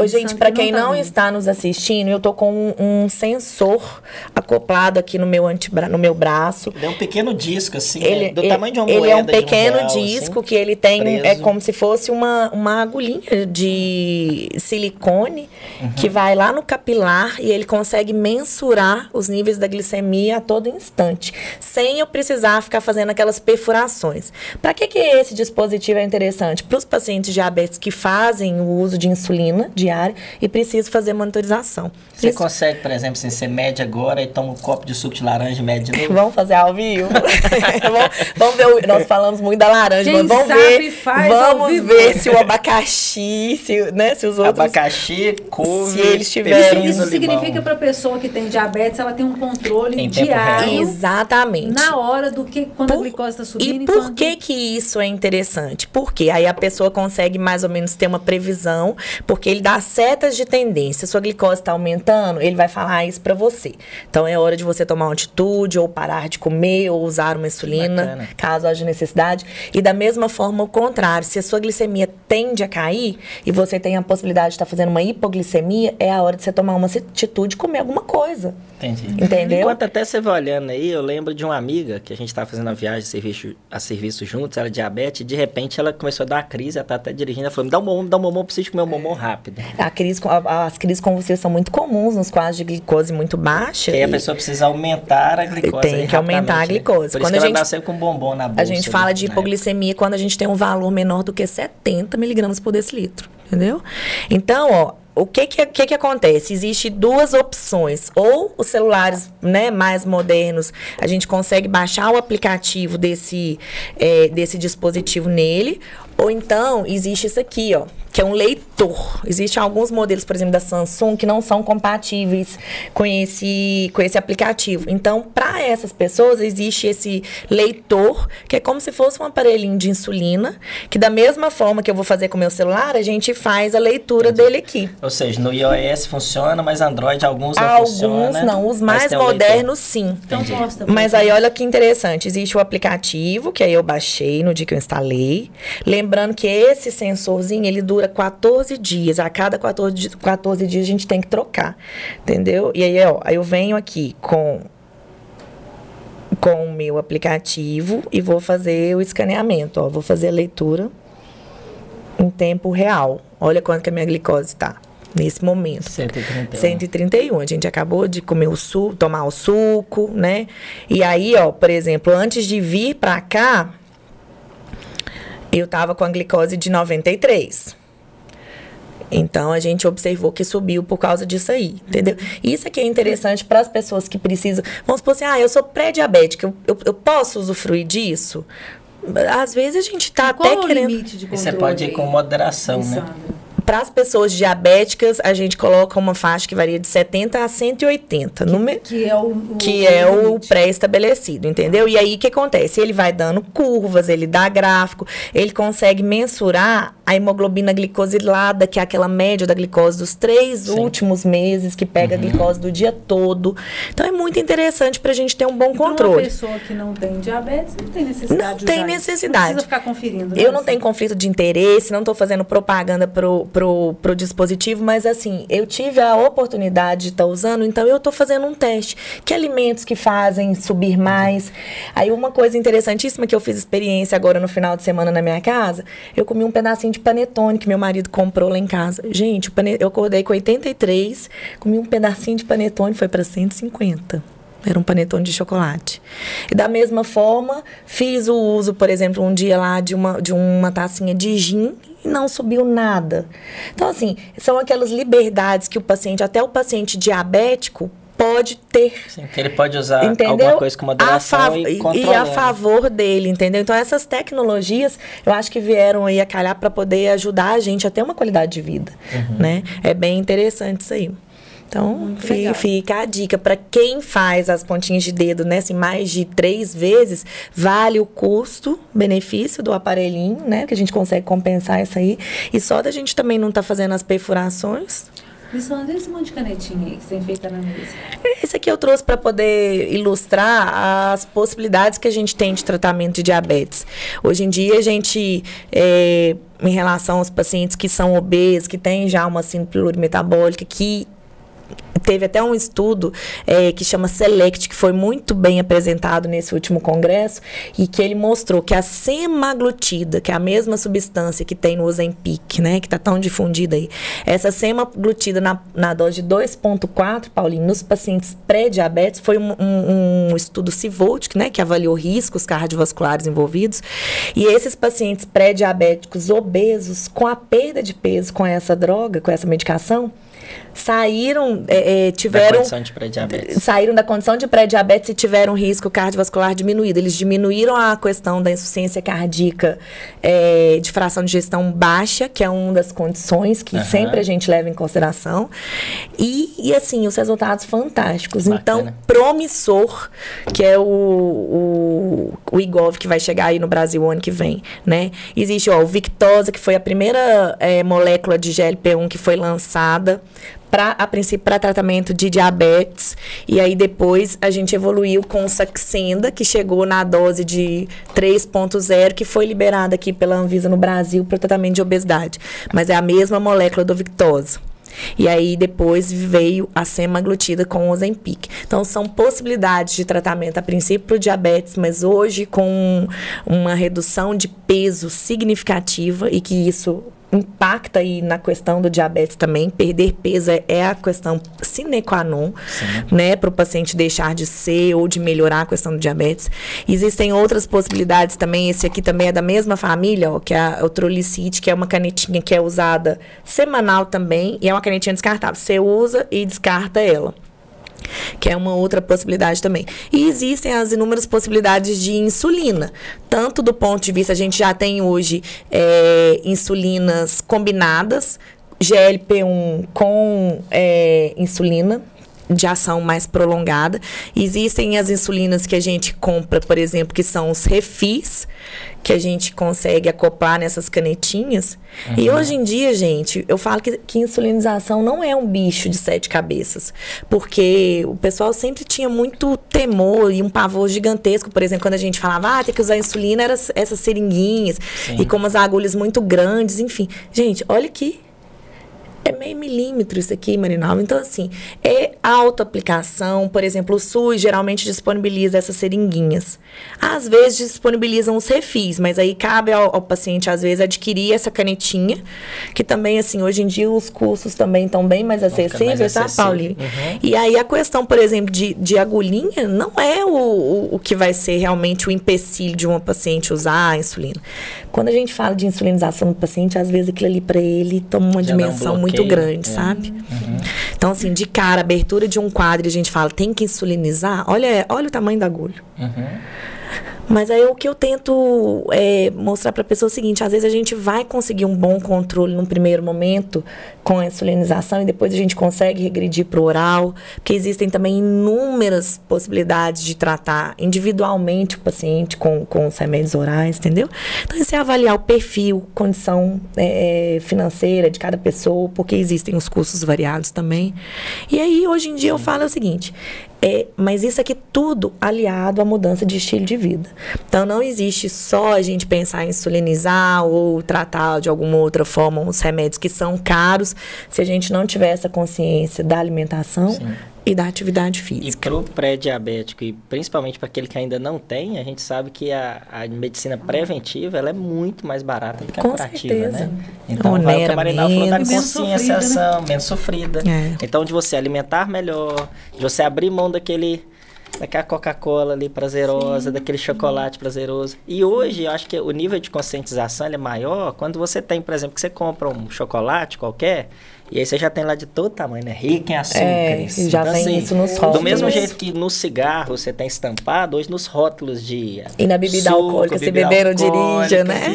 Gente, para quem não está nos assistindo, eu tô com um sensor acoplado aqui no meu braço. Ele é um pequeno disco, assim, do tamanho de uma moeda. Ele é um pequeno de R$1, disco assim, que ele tem, preso. como se fosse uma agulhinha de silicone que vai lá no capilar e ele consegue mensurar os níveis da glicemia a todo instante, sem eu precisar ficar fazendo aquelas perfurações. Para que esse dispositivo é interessante? Para os pacientes diabéticos que fazem o uso de insulina diária e precisam fazer monitorização. Você consegue, por exemplo, você mede agora e toma um copo de suco de laranja e mede de novo? Vamos fazer ao vivo? vamos ver, nós falamos muito da laranja, mas vamos ver se o abacaxi, se os outros... Abacaxi, couve, se eles tiverem... Isso significa para a pessoa que tem diabetes, ela tem um controle diário. Exatamente. Na hora do que, quando a glicose está subindo. Por que isso é interessante? Porque aí a pessoa consegue mais ou menos ter uma previsão, porque ele dá setas de tendência. Sua glicose está aumentando, ele vai falar isso para você. Então é hora de você tomar uma atitude, ou parar de comer, ou usar uma insulina, caso haja necessidade. E da mesma forma, o contrário. Se a sua glicemia tende a cair e você tem a possibilidade de estar fazendo uma hipoglicemia, é a hora de você tomar uma atitude e comer alguma coisa. Entendi. Entendeu? Enquanto até você vai olhando aí, eu lembro de uma amiga que a gente estava fazendo uma viagem a serviço juntos, ela é diabetes, e de repente ela começou a dar uma crise, ela tá até dirigindo, ela falou, me dá um bombom, preciso comer um bombom rápido. As crises convulsivas são muito comuns nos quadros de glicose muito baixa. E aí a pessoa precisa aumentar a glicose. Tem que aumentar a glicose. Por isso que ela dá sempre com um bombom na bolsa. A gente fala de hipoglicemia quando a gente tem um valor menor do que 70 miligramas por decilitro, entendeu? Então, ó, o que acontece? Existem 2 opções. Ou os celulares, né, mais modernos, a gente consegue baixar o aplicativo desse dispositivo nele. Ou então, existe isso aqui, ó, que é um leitor. Existem alguns modelos, por exemplo, da Samsung, que não são compatíveis com esse aplicativo. Então, para essas pessoas, existe esse leitor, que é como se fosse um aparelhinho de insulina, que da mesma forma que eu vou fazer com o meu celular, a gente faz a leitura dele aqui. Ou seja, no iOS funciona, mas Android alguns não funcionam. Alguns não, os mais modernos sim. Então, mostra. Mas aí, olha que interessante, existe o aplicativo, que aí eu baixei no dia que eu instalei. Lembrando que esse sensorzinho, ele dura 14 dias. A cada 14 dias a gente tem que trocar, entendeu? E aí, ó, eu venho aqui com o meu aplicativo e vou fazer o escaneamento, ó. Vou fazer a leitura em tempo real. Olha quanto que a minha glicose tá nesse momento. 131. A gente acabou de comer tomar o suco, né? E aí, ó, por exemplo, antes de vir pra cá, eu tava com a glicose de 93. Então, a gente observou que subiu por causa disso aí, entendeu? Isso aqui é interessante para as pessoas que precisam... Vamos supor assim, eu sou pré-diabética, eu posso usufruir disso? Às vezes a gente tá até querendo... Qual o limite de controle? Você pode ir com moderação, né? Para as pessoas diabéticas, a gente coloca uma faixa que varia de 70 a 180. Que é o pré-estabelecido, entendeu? E aí, o que acontece? Ele vai dando curvas, ele dá gráfico, ele consegue mensurar a hemoglobina glicosilada, que é aquela média da glicose dos 3 últimos meses, que pega a glicose do dia todo. Então, é muito interessante para a gente ter um bom controle. Uma pessoa que não tem diabetes, não tem necessidade de usar isso. Não precisa ficar conferindo. Eu não tenho conflito de interesse, não estou fazendo propaganda pro dispositivo, mas assim, eu tive a oportunidade de estar usando, então eu estou fazendo um teste. Que alimentos que fazem subir mais? Aí uma coisa interessantíssima que eu fiz experiência agora no final de semana na minha casa, eu comi um pedacinho de panetone que meu marido comprou lá em casa. Gente, eu acordei com 83, comi um pedacinho de panetone, foi para 150. Era um panetone de chocolate. E da mesma forma, fiz o uso, por exemplo, um dia lá de uma tacinha de gin e não subiu nada. Então, assim, são aquelas liberdades que o paciente, até o paciente diabético, pode ter. Sim, que ele pode usar alguma coisa com moderação e controlando. E a favor dele, entendeu? Então, essas tecnologias, eu acho que vieram aí a calhar para poder ajudar a gente a ter uma qualidade de vida, né? É bem interessante isso aí. Então, fica a dica para quem faz as pontinhas de dedo, né? Assim, mais de 3 vezes, vale o custo-benefício do aparelhinho, né? Que a gente consegue compensar isso aí. E só da gente também não estar fazendo as perfurações. Lissandra, esse monte de canetinha aí que você tem feito na mesa? Esse aqui eu trouxe para poder ilustrar as possibilidades que a gente tem de tratamento de diabetes. Hoje em dia, a gente... em relação aos pacientes que são obesos, que têm já uma síndrome plurimetabólica, que teve até um estudo que chama SELECT, que foi muito bem apresentado nesse último congresso, e que ele mostrou que a semaglutida, que é a mesma substância que tem no Ozempic, né, que está tão difundida aí, essa semaglutida na dose de 2,4, Paulinho, nos pacientes pré-diabetes, foi um estudo CIVOT, né, que avaliou riscos cardiovasculares envolvidos, e esses pacientes pré-diabéticos obesos, com a perda de peso com essa droga, com essa medicação, saíram da condição de pré-diabetes e tiveram risco cardiovascular diminuído. Eles diminuíram a questão da insuficiência cardíaca de fração de ejeção baixa, que é uma das condições que sempre a gente leva em consideração. E assim, os resultados fantásticos. Bacana. Então, promissor, que é o IGOV, que vai chegar aí no Brasil o ano que vem, né? Existe o Victoza, que foi a primeira molécula de GLP-1 que foi lançada a princípio para tratamento de diabetes, e aí depois a gente evoluiu com o Saxenda, que chegou na dose de 3.0, que foi liberada aqui pela Anvisa no Brasil para o tratamento de obesidade, mas é a mesma molécula do Victoza. E aí depois veio a semaglutida com o Ozempic. Então são possibilidades de tratamento a princípio para o diabetes, mas hoje com uma redução de peso significativa, e que isso impacta aí na questão do diabetes também. Perder peso é a questão sine qua non, né, para o paciente deixar de ser ou de melhorar a questão do diabetes. Existem outras possibilidades também. Esse aqui também é da mesma família, ó, que é o Trolicite, que é uma canetinha que é usada semanal também, e é uma canetinha descartável. Você usa e descarta ela, que é uma outra possibilidade também. E existem as inúmeras possibilidades de insulina, tanto do ponto de vista, a gente já tem hoje insulinas combinadas, GLP-1 com insulina de ação mais prolongada. Existem as insulinas que a gente compra, por exemplo, que são os refis, que a gente consegue acoplar nessas canetinhas. E hoje em dia, gente, eu falo que insulinização não é um bicho de 7 cabeças, porque o pessoal sempre tinha muito temor e um pavor gigantesco. Por exemplo, quando a gente falava, tem que usar insulina, eram essas seringuinhas, e com umas agulhas muito grandes, enfim. Gente, olha aqui. É meio milímetro isso aqui, Marinalva. Então, assim, é autoaplicação. Por exemplo, o SUS geralmente disponibiliza essas seringuinhas. Às vezes disponibilizam os refis, mas aí cabe ao paciente, às vezes, adquirir essa canetinha, que também, assim, hoje em dia os custos também estão bem mais acessíveis, tá, Paulinho? Uhum. E aí a questão, por exemplo, de agulhinha não é o que vai ser realmente o empecilho de uma paciente usar a insulina. Quando a gente fala de insulinização do paciente, às vezes aquilo ali para ele toma uma dimensão muito grande, sabe? Uhum. Então, assim, de cara, abertura de um quadro, a gente fala, tem que insulinizar, olha o tamanho da agulha. Uhum. Mas aí o que eu tento mostrar para a pessoa é o seguinte, às vezes a gente vai conseguir um bom controle num primeiro momento com a insulinização e depois a gente consegue regredir para o oral, porque existem também inúmeras possibilidades de tratar individualmente o paciente com os remédios orais, entendeu? Então, isso é avaliar o perfil, condição financeira de cada pessoa, porque existem os custos variados também. E aí, hoje em dia, eu falo o seguinte... mas isso aqui tudo aliado à mudança de estilo de vida. Então, não existe só a gente pensar em insulinizar ou tratar de alguma outra forma os remédios que são caros, se a gente não tiver essa consciência da alimentação e da atividade física. E para o pré-diabético, e principalmente para aquele que ainda não tem, a gente sabe que a medicina preventiva ela é muito mais barata do que a curativa, né? Então, o que a Marinalva falou da conscienciação, menos sofrida. Então, de você alimentar melhor, de você abrir mão daquela Coca-Cola ali prazerosa, daquele chocolate prazeroso. E hoje, eu acho que o nível de conscientização é maior quando você tem, por exemplo, que você compra um chocolate qualquer, e aí você já tem lá de todo tamanho, né? Rico em açúcares. Já então, vem assim, isso nos rótulos. Do mesmo jeito que no cigarro você tem estampado, hoje nos rótulos de e na bebida alcoólica, se beber ou dirija, né?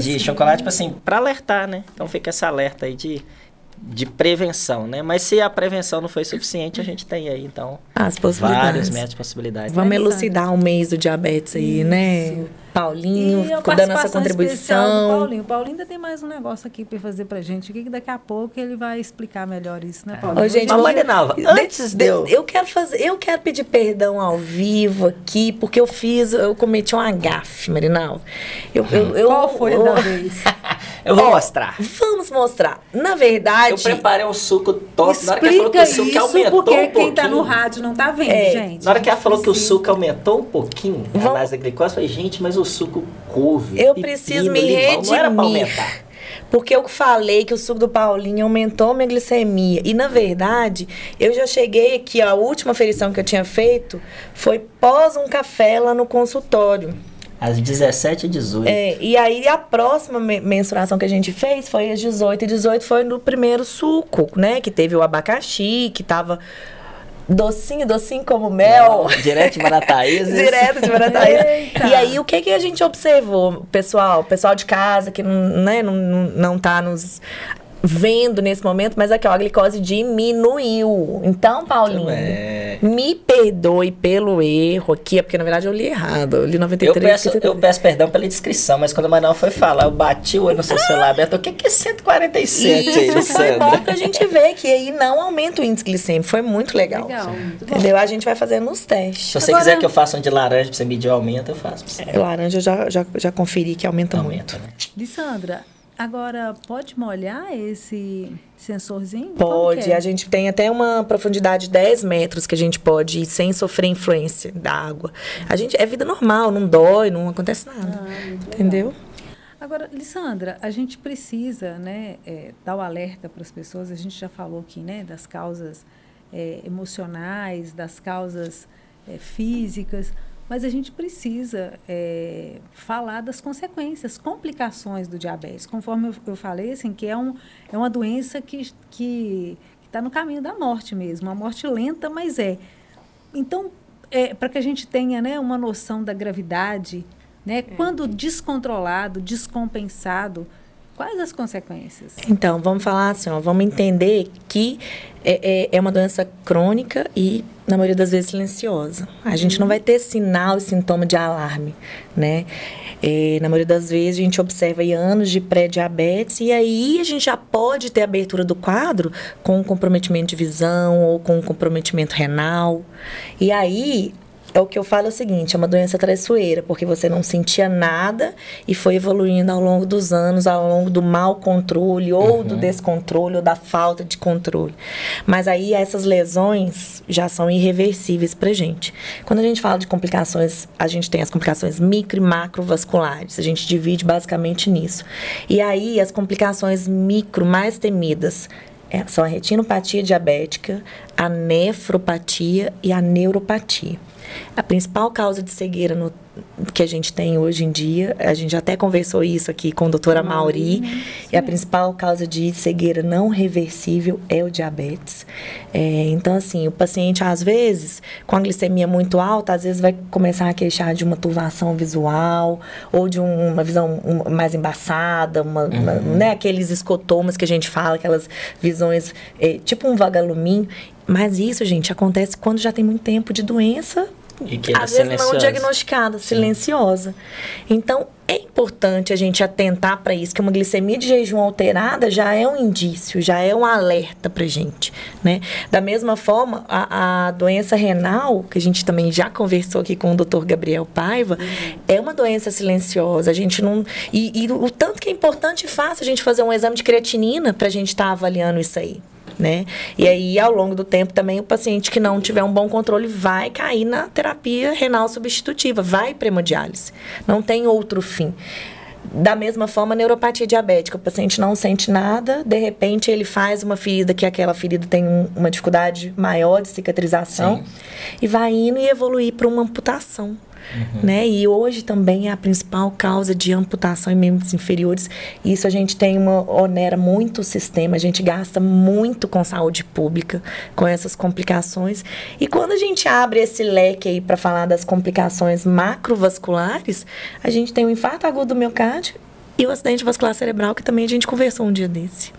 De chocolate, tipo assim, para alertar, né? Então fica esse alerta aí de prevenção, né? Mas se a prevenção não foi suficiente, a gente tem aí, então, as possibilidades. Vários métodos de possibilidades. Vamos elucidar o mês do diabetes aí, né? Paulinho, dando essa contribuição. Paulinho. Paulinho ainda tem mais um negócio aqui para fazer pra gente, que daqui a pouco ele vai explicar melhor isso, né, Paulinho? Ô, gente, Marinalva, antes eu quero pedir perdão ao vivo aqui, porque eu cometi um gafe, Marinalva. Qual foi a da vez? Eu vou mostrar. Vamos mostrar. Na verdade... Eu preparei um suco top. Na hora que ela falou que o suco aumentou porque um pouquinho... quem tá no rádio não tá vendo, gente. Na hora que ela falou que o suco aumentou um pouquinho, a análise da glicose, eu falei, gente, mas o suco couve, eu preciso me redimir. Não era pra aumentar. Porque eu falei que o suco do Paulinho aumentou minha glicemia. E, na verdade, eu já cheguei aqui, a última aferição que eu tinha feito foi pós um café lá no consultório. Às 17h18. E aí a próxima mensuração que a gente fez foi às 18h18, foi no primeiro suco, né? Que teve o abacaxi, que tava docinho como mel. Direto de Marataízes. Direto de Marataízes. E aí o que a gente observou, pessoal de casa que não tá nos vendo nesse momento, mas aqui, ó, a glicose diminuiu. Então, Paulinho, me perdoe pelo erro aqui, porque na verdade eu li errado. Eu li 93. Eu peço perdão pela descrição, mas quando a Manuel foi falar, eu bati o olho no seu celular aberto. O que é 147 aí, Isso foi bom pra gente ver que aí não aumenta o índice glicêmico. Foi muito legal. Entendeu? A gente vai fazendo os testes. Se você quiser que eu faça um de laranja pra você medir o aumento, eu faço. Laranja eu já conferi que aumenta muito. Né? Lissandra, agora, pode molhar esse sensorzinho? Pode. A gente tem até uma profundidade de 10 metros que a gente pode ir sem sofrer influência da água. É vida normal, não dói, não acontece nada. Entendeu? Agora, Lissandra, a gente precisa, né, dar o alerta para as pessoas. A gente já falou aqui, né, das causas emocionais, das causas físicas. Mas a gente precisa falar das consequências, complicações do diabetes. Conforme eu falei, assim, que é uma doença que está no caminho da morte mesmo, uma morte lenta, mas é. Então, para que a gente tenha, né, uma noção da gravidade, né, quando descontrolado, descompensado, quais as consequências? Então, vamos falar assim, vamos entender que é uma doença crônica e, na maioria das vezes, silenciosa. A gente não vai ter sinal e sintoma de alarme, né? Na maioria das vezes, a gente observa aí anos de pré-diabetes e aí a gente já pode ter abertura do quadro com comprometimento de visão ou com comprometimento renal. E aí, é o que eu falo é o seguinte, é uma doença traiçoeira, porque você não sentia nada e foi evoluindo ao longo dos anos, ao longo do mau controle, ou do descontrole, ou da falta de controle. Mas aí essas lesões já são irreversíveis pra gente. Quando a gente fala de complicações, a gente tem as complicações micro e macrovasculares, a gente divide basicamente nisso. E aí as complicações micro mais temidas são a retinopatia diabética, a nefropatia e a neuropatia. A principal causa de cegueira que a gente tem hoje em dia, a gente até conversou isso aqui com a doutora Mauri, e a principal causa de cegueira não reversível é o diabetes. Então, assim, o paciente, às vezes, com a glicemia muito alta, às vezes vai começar a queixar de uma turvação visual, ou de uma visão mais embaçada, né, aqueles escotomas que a gente fala, aquelas visões, tipo um vagaluminho. Mas isso, gente, acontece quando já tem muito tempo de doença, às vezes não diagnosticada, silenciosa. Então, é importante a gente atentar para isso, que uma glicemia de jejum alterada já é um indício, já é um alerta para gente, né? Da mesma forma, a doença renal, que a gente também já conversou aqui com o Dr. Gabriel Paiva, é uma doença silenciosa. A gente não... E o tanto que é importante e fácil a gente fazer um exame de creatinina para a gente estar avaliando isso aí. Né? E aí, ao longo do tempo, também o paciente que não tiver um bom controle vai cair na terapia renal substitutiva, vai para hemodiálise. Não tem outro fim. Da mesma forma, a neuropatia diabética. O paciente não sente nada, de repente ele faz uma ferida, que aquela ferida tem uma dificuldade maior de cicatrização, e vai indo e evoluir para uma amputação. Né? E hoje também é a principal causa de amputação em membros inferiores. Isso a gente tem onera muito o sistema, a gente gasta muito com saúde pública, com essas complicações. E quando a gente abre esse leque aí para falar das complicações macrovasculares, a gente tem o infarto agudo do miocárdio e o acidente vascular cerebral, que também a gente conversou um dia desse.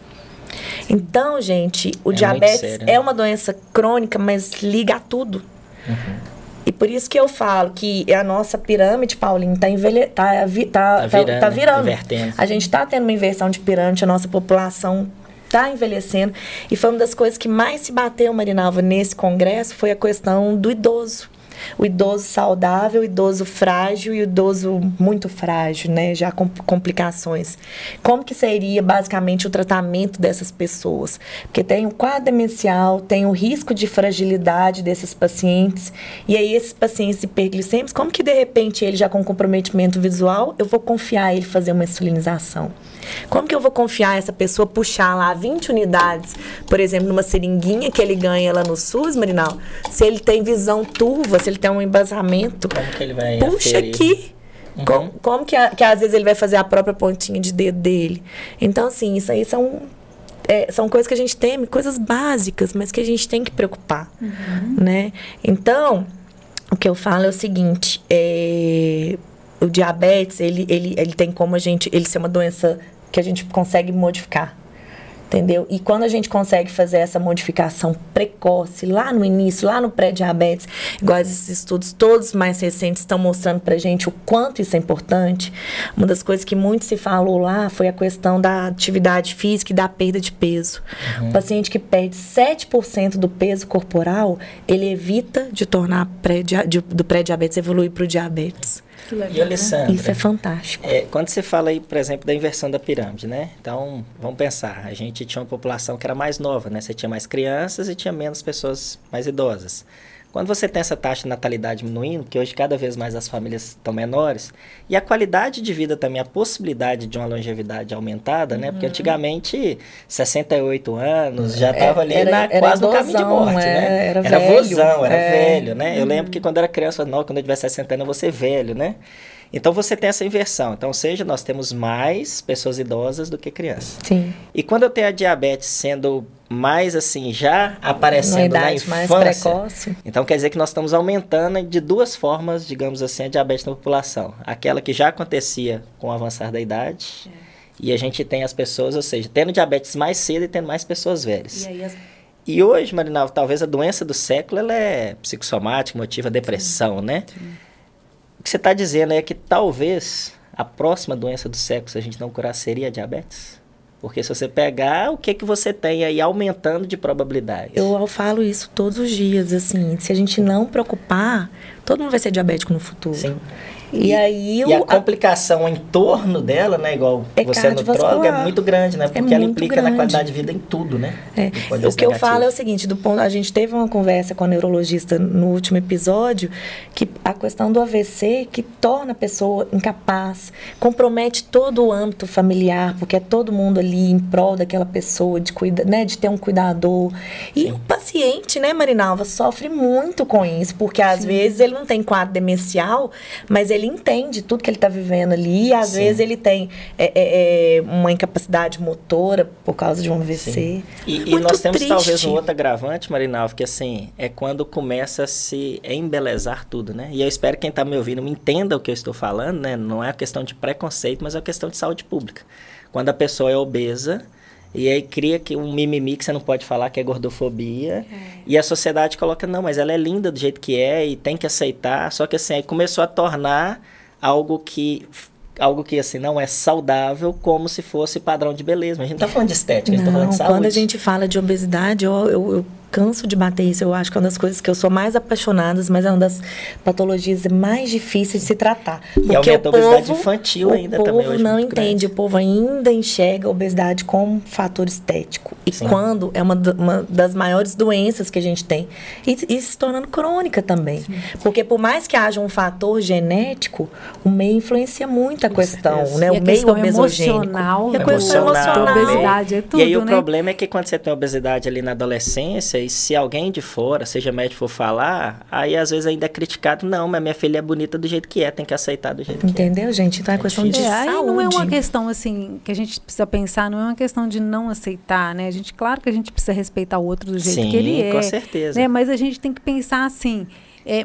Então, gente, o diabetes sério, né? É uma doença crônica, mas liga a tudo. E por isso que eu falo que a nossa pirâmide, Paulinho, tá virando. Invertendo. A gente está tendo uma inversão de pirâmide, a nossa população está envelhecendo. E foi uma das coisas que mais se bateu, Marinalva, nesse congresso, foi a questão do idoso. O idoso saudável, o idoso frágil e o idoso muito frágil, né? Já com complicações. Como que seria, basicamente, o tratamento dessas pessoas? Porque tem o quadro demencial, tem o risco de fragilidade desses pacientes. E aí, esses pacientes hiperglicêmicos, como que, de repente, ele já com comprometimento visual, eu vou confiar ele fazer uma insulinização? Como que eu vou confiar essa pessoa puxar lá 20 unidades, por exemplo, numa seringuinha que ele ganha lá no SUS, Marinal, se ele tem visão turva, se ele tem um embasamento, como que ele vai puxa aferir aqui. Como que às vezes ele vai fazer a própria pontinha de dedo dele? Então, assim, isso aí são coisas que a gente teme, coisas básicas, mas que a gente tem que preocupar, né? Então, o que eu falo é o seguinte, o diabetes, ele tem como ele ser uma doença que a gente consegue modificar, entendeu? E quando a gente consegue fazer essa modificação precoce, lá no início, lá no pré-diabetes, igual esses estudos todos mais recentes estão mostrando pra gente o quanto isso é importante. Uma das coisas que muito se falou lá foi a questão da atividade física e da perda de peso. O paciente que perde 7% do peso corporal, ele evita de tornar do pré-diabetes evoluir para o diabetes. E, Alessandra, isso é fantástico. Quando você fala aí, por exemplo, da inversão da pirâmide, né? Então, vamos pensar, a gente tinha uma população que era mais nova, né? Você tinha mais crianças e tinha menos pessoas mais idosas. Quando você tem essa taxa de natalidade diminuindo, que hoje cada vez mais as famílias estão menores, e a qualidade de vida também, a possibilidade de uma longevidade aumentada, né? Porque antigamente, 68 anos, já estava ali quase no caminho de morte, né? Era vozão, era velho, né? Eu lembro que quando eu era criança, não, quando eu tiver 60 anos eu vou ser velho, né? Então, você tem essa inversão. Então, ou seja, nós temos mais pessoas idosas do que crianças. Sim. E quando eu tenho a diabetes sendo mais assim, já aparecendo na infância, mais precoce. Então quer dizer que nós estamos aumentando de duas formas, digamos assim, a diabetes na população. Aquela que já acontecia com o avançar da idade, e a gente tem as pessoas, ou seja, tendo diabetes mais cedo e tendo mais pessoas velhas. E hoje, Marinalva, talvez a doença do século, ela é psicossomática, motiva depressão, né? Sim. O que você está dizendo é que talvez a próxima doença do século, se a gente não curar, seria a diabetes? Porque se você pegar, o que você tem aí aumentando de probabilidade? Eu falo isso todos os dias, assim, se a gente não preocupar, todo mundo vai ser diabético no futuro. Sim. E aí a complicação em torno dela, né, igual você é nutróloga, é muito grande, né? Porque ela implica na qualidade de vida em tudo, né? O que eu falo é o seguinte, a gente teve uma conversa com a neurologista no último episódio, que a questão do AVC, que torna a pessoa incapaz, compromete todo o âmbito familiar, porque é todo mundo ali em prol daquela pessoa, de ter um cuidador. E o paciente, né, Marinalva, sofre muito com isso, porque às vezes ele não tem quadro demencial, mas ele entende tudo que ele está vivendo ali, e às vezes ele tem uma incapacidade motora por causa de um AVC. E nós temos talvez um outro agravante, Marinalva, que assim, é quando começa a se embelezar tudo, né? E eu espero que quem está me ouvindo me entenda o que eu estou falando, né? Não é uma questão de preconceito, mas é uma questão de saúde pública. Quando a pessoa é obesa, e aí cria que um mimimi que você não pode falar, que é gordofobia. E a sociedade coloca, não, mas ela é linda do jeito que é e tem que aceitar. Só que assim, aí começou a tornar algo que assim, não é saudável, como se fosse padrão de beleza. Mas a gente não está falando de estética, a gente está falando de saúde. Quando a gente fala de obesidade, eu canso de bater isso. Eu acho que é uma das coisas que eu sou mais apaixonada, mas é uma das patologias mais difíceis de se tratar. E aumenta a obesidade infantil ainda também hoje. O povo não entende, o povo ainda enxerga a obesidade como fator estético. E quando é uma das maiores doenças que a gente tem. E se tornando crônica também. Sim. Porque por mais que haja um fator genético, o meio influencia muito a questão, né? O meio obesogênico. E a questão emocional. A obesidade é tudo, e aí o problema é que quando você tem obesidade ali na adolescência, e se alguém de fora, seja médico, for falar, aí às vezes ainda é criticado, não, mas minha filha é bonita do jeito que é, tem que aceitar do jeito que é. Entendeu, gente? Então é questão de saúde. Aí não é uma questão, assim, que a gente precisa pensar, não é uma questão de não aceitar, né? Claro que a gente precisa respeitar o outro do jeito que ele é. Com certeza. Né? Mas a gente tem que pensar, assim,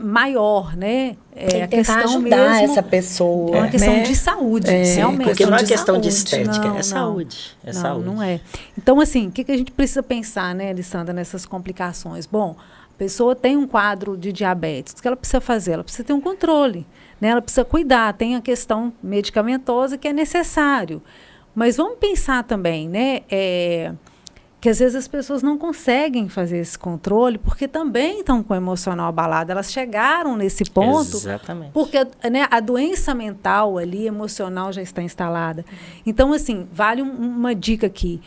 maior, né? Tem que tentar ajudar mesmo, essa pessoa. É uma questão de saúde, realmente. Porque não é questão de estética, é saúde. Não é. Então, assim, o que a gente precisa pensar, né, Alessandra, nessas complicações? Bom, a pessoa tem um quadro de diabetes, o que ela precisa fazer? Ela precisa ter um controle, né? Ela precisa cuidar, tem a questão medicamentosa que é necessário. Mas vamos pensar também, né, que às vezes as pessoas não conseguem fazer esse controle porque também estão com o emocional abalado. Elas chegaram nesse ponto. Exatamente. Porque, né, a doença mental ali, emocional, já está instalada. Então, assim, vale uma dica aqui.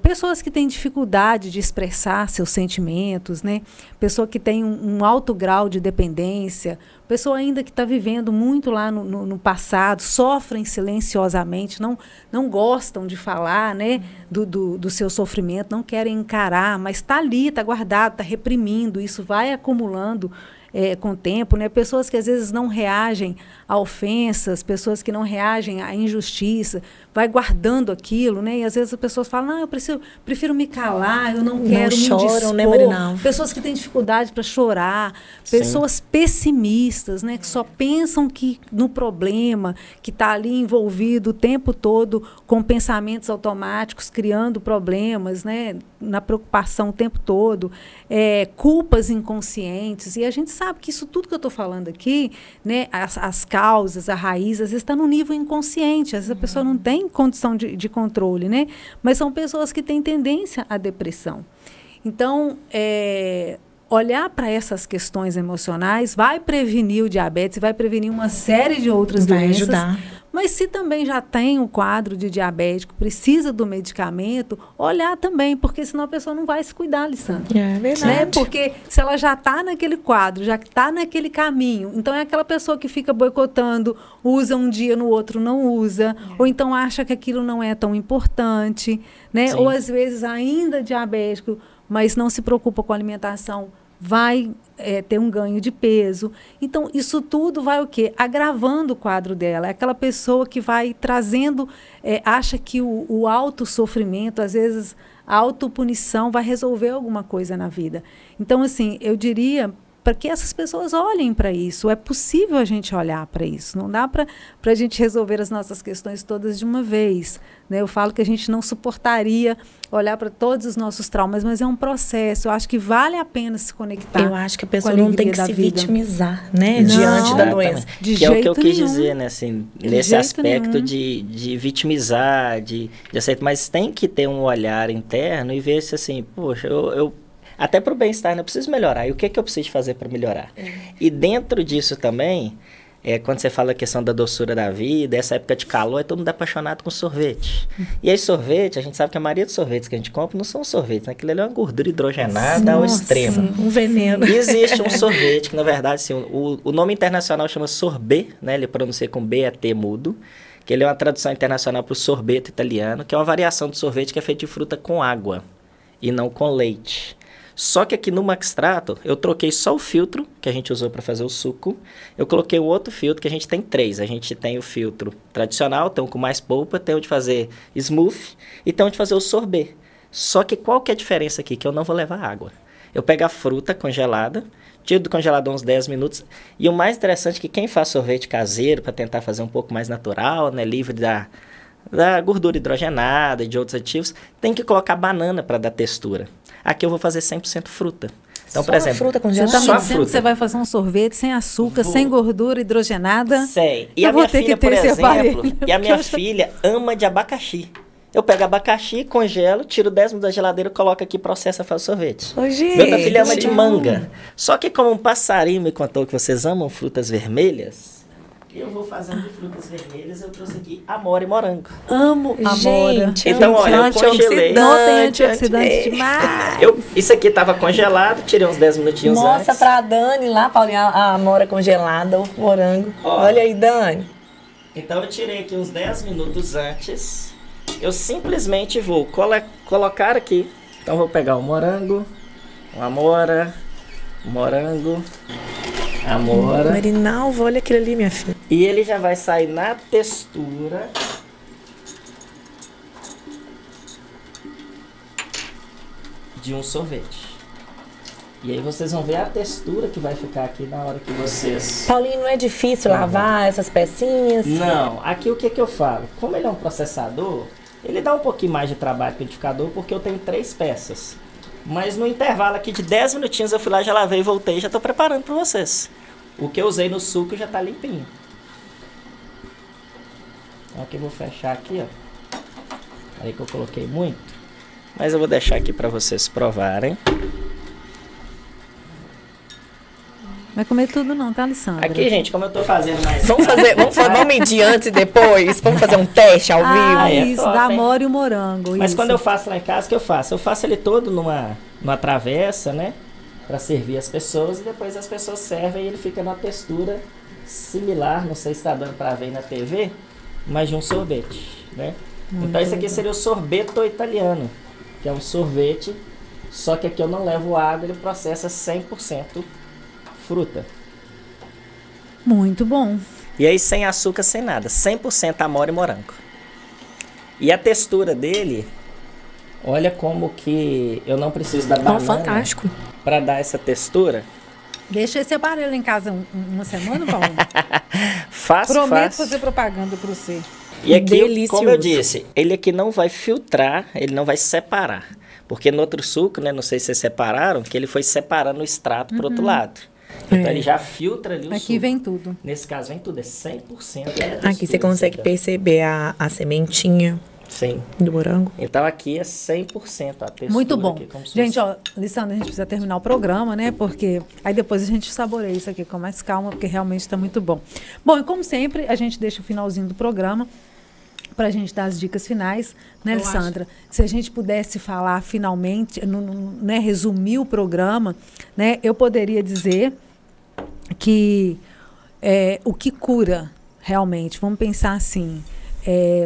Pessoas que têm dificuldade de expressar seus sentimentos, né? Pessoa que tem um alto grau de dependência, pessoa ainda que está vivendo muito lá no passado, sofrem silenciosamente, não gostam de falar, né, do seu sofrimento, não querem encarar, mas está ali, está guardado, está reprimindo, isso vai acumulando com o tempo, né? Pessoas que às vezes não reagem a ofensas, pessoas que não reagem à injustiça, vai guardando aquilo, né? E às vezes as pessoas falam, não, eu prefiro me calar, eu não quero me dispor. Né, Marinalva? Pessoas que têm dificuldade para chorar, pessoas pessimistas, né? Que só pensam que no problema, que está ali envolvido o tempo todo com pensamentos automáticos, criando problemas, né? Na preocupação o tempo todo, culpas inconscientes. E a gente sabe que isso tudo que eu estou falando aqui, né? As causas, a raiz, às vezes está no nível inconsciente, às vezes a pessoa não tem condição de controle, né? Mas são pessoas que têm tendência à depressão. Então, olhar para essas questões emocionais vai prevenir o diabetes, vai prevenir uma série de outras doenças. Vai ajudar. Mas se também já tem o quadro de diabético, precisa do medicamento, olhar também, porque senão a pessoa não vai se cuidar, Alessandra. É verdade. Né? Porque se ela já está naquele quadro, já está naquele caminho, então é aquela pessoa que fica boicotando, usa um dia, no outro não usa, ou então acha que aquilo não é tão importante, né? Ou às vezes ainda diabético, mas não se preocupa com a alimentação, vai ter um ganho de peso. Então, isso tudo vai o quê? Agravando o quadro dela. É aquela pessoa que vai trazendo, acha que o autossofrimento, às vezes, a autopunição vai resolver alguma coisa na vida. Então, assim, eu diria para que essas pessoas olhem para isso. É possível a gente olhar para isso. Não dá para a gente resolver as nossas questões todas de uma vez, né? Eu falo que a gente não suportaria olhar para todos os nossos traumas, mas é um processo. Eu acho que vale a pena se conectar. Eu acho que a pessoa não tem que se vitimizar, né? Diante da doença. Que é o que eu quis dizer, né? Assim, nesse aspecto de vitimizar, de aceitar. Mas tem que ter um olhar interno e ver se assim, poxa, eu até para o bem-estar, né? Eu preciso melhorar. E o que eu preciso fazer para melhorar? E dentro disso também, quando você fala a questão da doçura da vida, essa época de calor, é todo mundo apaixonado com sorvete. E aí sorvete, a gente sabe que a maioria dos sorvetes que a gente compra não são sorvetes, né? Aquilo ali é uma gordura hidrogenada ao extremo. Um veneno. E existe um sorvete que, na verdade, assim, o nome internacional chama sorbet, né? Ele pronuncia com B-E-T mudo, que ele é uma tradução internacional para o sorbeto italiano, que é uma variação do sorvete que é feito de fruta com água e não com leite. Só que aqui no Maxtrato, eu troquei só o filtro que a gente usou para fazer o suco. Eu coloquei o outro filtro, que a gente tem 3. A gente tem o filtro tradicional, tem um com mais polpa, tem o de fazer smoothie e tem o de fazer o sorbet. Só que qual que é a diferença aqui? Que eu não vou levar água. Eu pego a fruta congelada, tiro do congelador uns 10 minutos. E o mais interessante é que quem faz sorvete caseiro, para tentar fazer um pouco mais natural, né, livre da gordura hidrogenada e de outros aditivos, tem que colocar banana para dar textura. Aqui eu vou fazer 100% fruta. Então, só por exemplo, fruta congelada? Você está me dizendo que você vai fazer um sorvete sem açúcar, sem gordura hidrogenada? Sei. E a minha filha, por exemplo, filha ama de abacaxi. Eu pego abacaxi, congelo, tiro 10 minutos da geladeira, coloco aqui, processa e faço sorvete. Ô, gente, minha filha ama de manga. Só que como um passarinho me contou que vocês amam frutas vermelhas, eu vou fazendo de frutas vermelhas, eu trouxe aqui amora e morango. Amo amora. Então, olha, eu congelei. Não tem antioxidante demais. Isso aqui estava congelado, tirei uns 10 minutinhos antes. Mostra pra Dani lá, Paulinha, a amora congelada, o morango. Olha aí, Dani. Então, eu tirei aqui uns 10 minutos antes. Eu simplesmente vou colocar aqui. Então, vou pegar o morango, uma amora, morango, amora. Marinalva, olha aquilo ali, minha filha. E ele já vai sair na textura de um sorvete. E aí vocês vão ver a textura que vai ficar aqui na hora que vocês... Paulinho, não é difícil lavar essas pecinhas? Não. Aqui o que eu falo? Como ele é um processador, ele dá um pouquinho mais de trabalho para o liquidificador, porque eu tenho 3 peças. Mas no intervalo aqui de 10 minutinhos eu fui lá, já lavei, voltei e já estou preparando para vocês. O que eu usei no suco já está limpinho. Então aqui eu vou fechar aqui, ó. Aí que eu coloquei muito. Mas eu vou deixar aqui para vocês provarem. Vai comer tudo não, tá, Alessandra? Aqui, gente, como eu tô fazendo mais... Vamos medir antes e depois? Vamos fazer um teste ao vivo? Isso, da amora e o morango. Mas isso. quando eu faço lá em casa, o que eu faço? Eu faço ele todo numa travessa, né? Pra servir as pessoas, e depois as pessoas servem e ele fica na textura similar, não sei se tá dando pra ver na TV, mas de um sorvete, né? Então esse aqui seria o sorbeto italiano, que é um sorvete, só que aqui eu não levo água, ele processa 100% fruta. Muito bom. E aí sem açúcar, sem nada, 100% amora e morango. E a textura dele, olha como que eu não preciso da banana. Fantástico. Para dar essa textura. Deixa esse aparelho em casa uma semana, Paulo. Prometo fazer propaganda para você. E aqui, delicioso. Como eu disse, ele aqui não vai filtrar, ele não vai separar. Porque no outro suco, né, não sei se vocês separaram, que ele foi separando o extrato para o outro lado. Então ele já filtra ali o suco. Aqui vem tudo. Nesse caso vem tudo, é 100%. Aqui você consegue perceber a sementinha. Sim. Do morango. Então aqui é 100% a textura. Muito bom. Aqui, como gente, ó, Alessandra, a gente precisa terminar o programa, né? Porque aí depois a gente saboreia isso aqui com mais calma, porque realmente está muito bom. Bom, e como sempre, a gente deixa o finalzinho do programa para a gente dar as dicas finais, né, Alessandra? Se a gente pudesse falar finalmente, né, resumir o programa, né, eu poderia dizer que o que cura realmente, vamos pensar assim,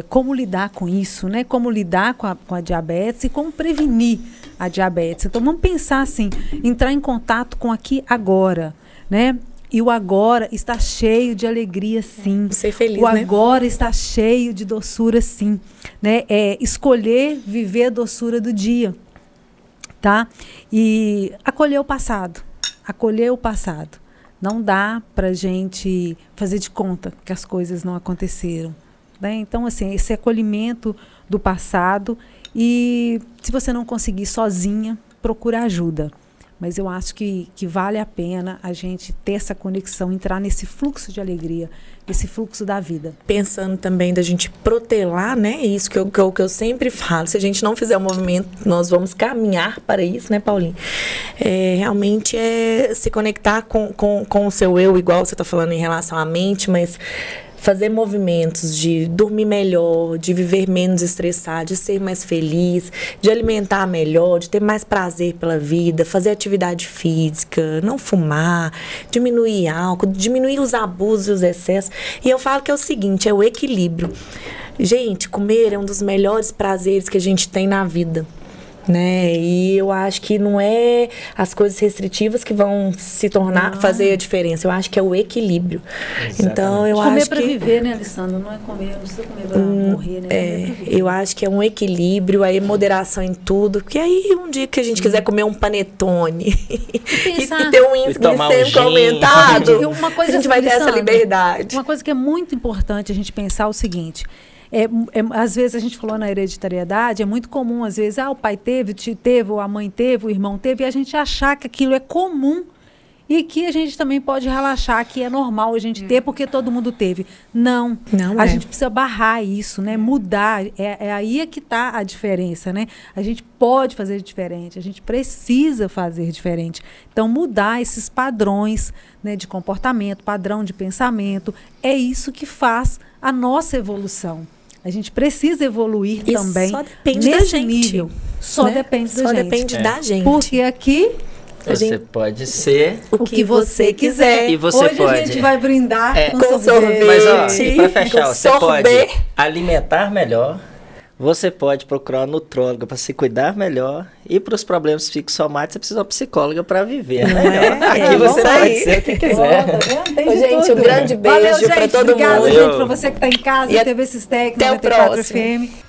como lidar com isso, né? Como lidar com a diabetes e como prevenir a diabetes. Então, vamos pensar assim, entrar em contato com aqui agora, né? E o agora está cheio de alegria, sim. Ser feliz, o agora está cheio de doçura, sim. Né? Escolher viver a doçura do dia, tá? E acolher o passado. acolher o passado. Não dá para a gente fazer de conta que as coisas não aconteceram. Né? Então, assim, esse acolhimento do passado, e se você não conseguir sozinha, procura ajuda. Mas eu acho que vale a pena a gente ter essa conexão, entrar nesse fluxo de alegria, esse fluxo da vida. Pensando também da gente protelar, né? Isso que eu sempre falo. Se a gente não fizer o movimento, nós vamos caminhar para isso, né, Paulinho? Realmente é se conectar com o seu eu, igual você está falando em relação à mente, mas fazer movimentos de dormir melhor, de viver menos estressado, de ser mais feliz, de alimentar melhor, de ter mais prazer pela vida, fazer atividade física, não fumar, diminuir álcool, diminuir os abusos e os excessos. E eu falo que é o seguinte, é o equilíbrio. Gente, comer é um dos melhores prazeres que a gente tem na vida. Né? E eu acho que não é as coisas restritivas que vão se tornar, fazer a diferença. Eu acho que é o equilíbrio. Exatamente. Então, eu comer acho para viver, né, Alessandra? Não é comer, não precisa comer para morrer, né? Eu acho que é um equilíbrio, aí moderação em tudo. Porque aí um dia que a gente quiser comer um panetone e ter um índice glicêmico aumentado, a gente vai ter essa liberdade. Uma coisa que é muito importante a gente pensar é o seguinte... às vezes a gente falou na hereditariedade, é muito comum, às vezes, o pai teve, o tio teve, ou a mãe teve, o irmão teve, e a gente achar que aquilo é comum e que a gente também pode relaxar que é normal a gente ter porque todo mundo teve. Não a gente precisa barrar isso, né? Mudar, aí é que está a diferença, né? A gente pode fazer diferente, a gente precisa fazer diferente. Então, mudar esses padrões, né, de comportamento, padrão de pensamento, é isso que faz a nossa evolução. A gente precisa evoluir e também só depende da gente. Nível. Só depende da gente. Só depende da gente. Porque aqui... Você pode ser o que você quiser. E você Hoje pode... a gente vai brindar com sorvete. Mas, ó, pra fechar, você pode alimentar melhor. Você pode procurar uma nutróloga para se cuidar melhor. E para os problemas psicossomáticos, você precisa de uma psicóloga para viver melhor. Aqui você pode ser o que quiser. Gente, um grande beijo para todo mundo. Obrigada, gente, para você que está em casa, e TV Sistec, até 94 FM.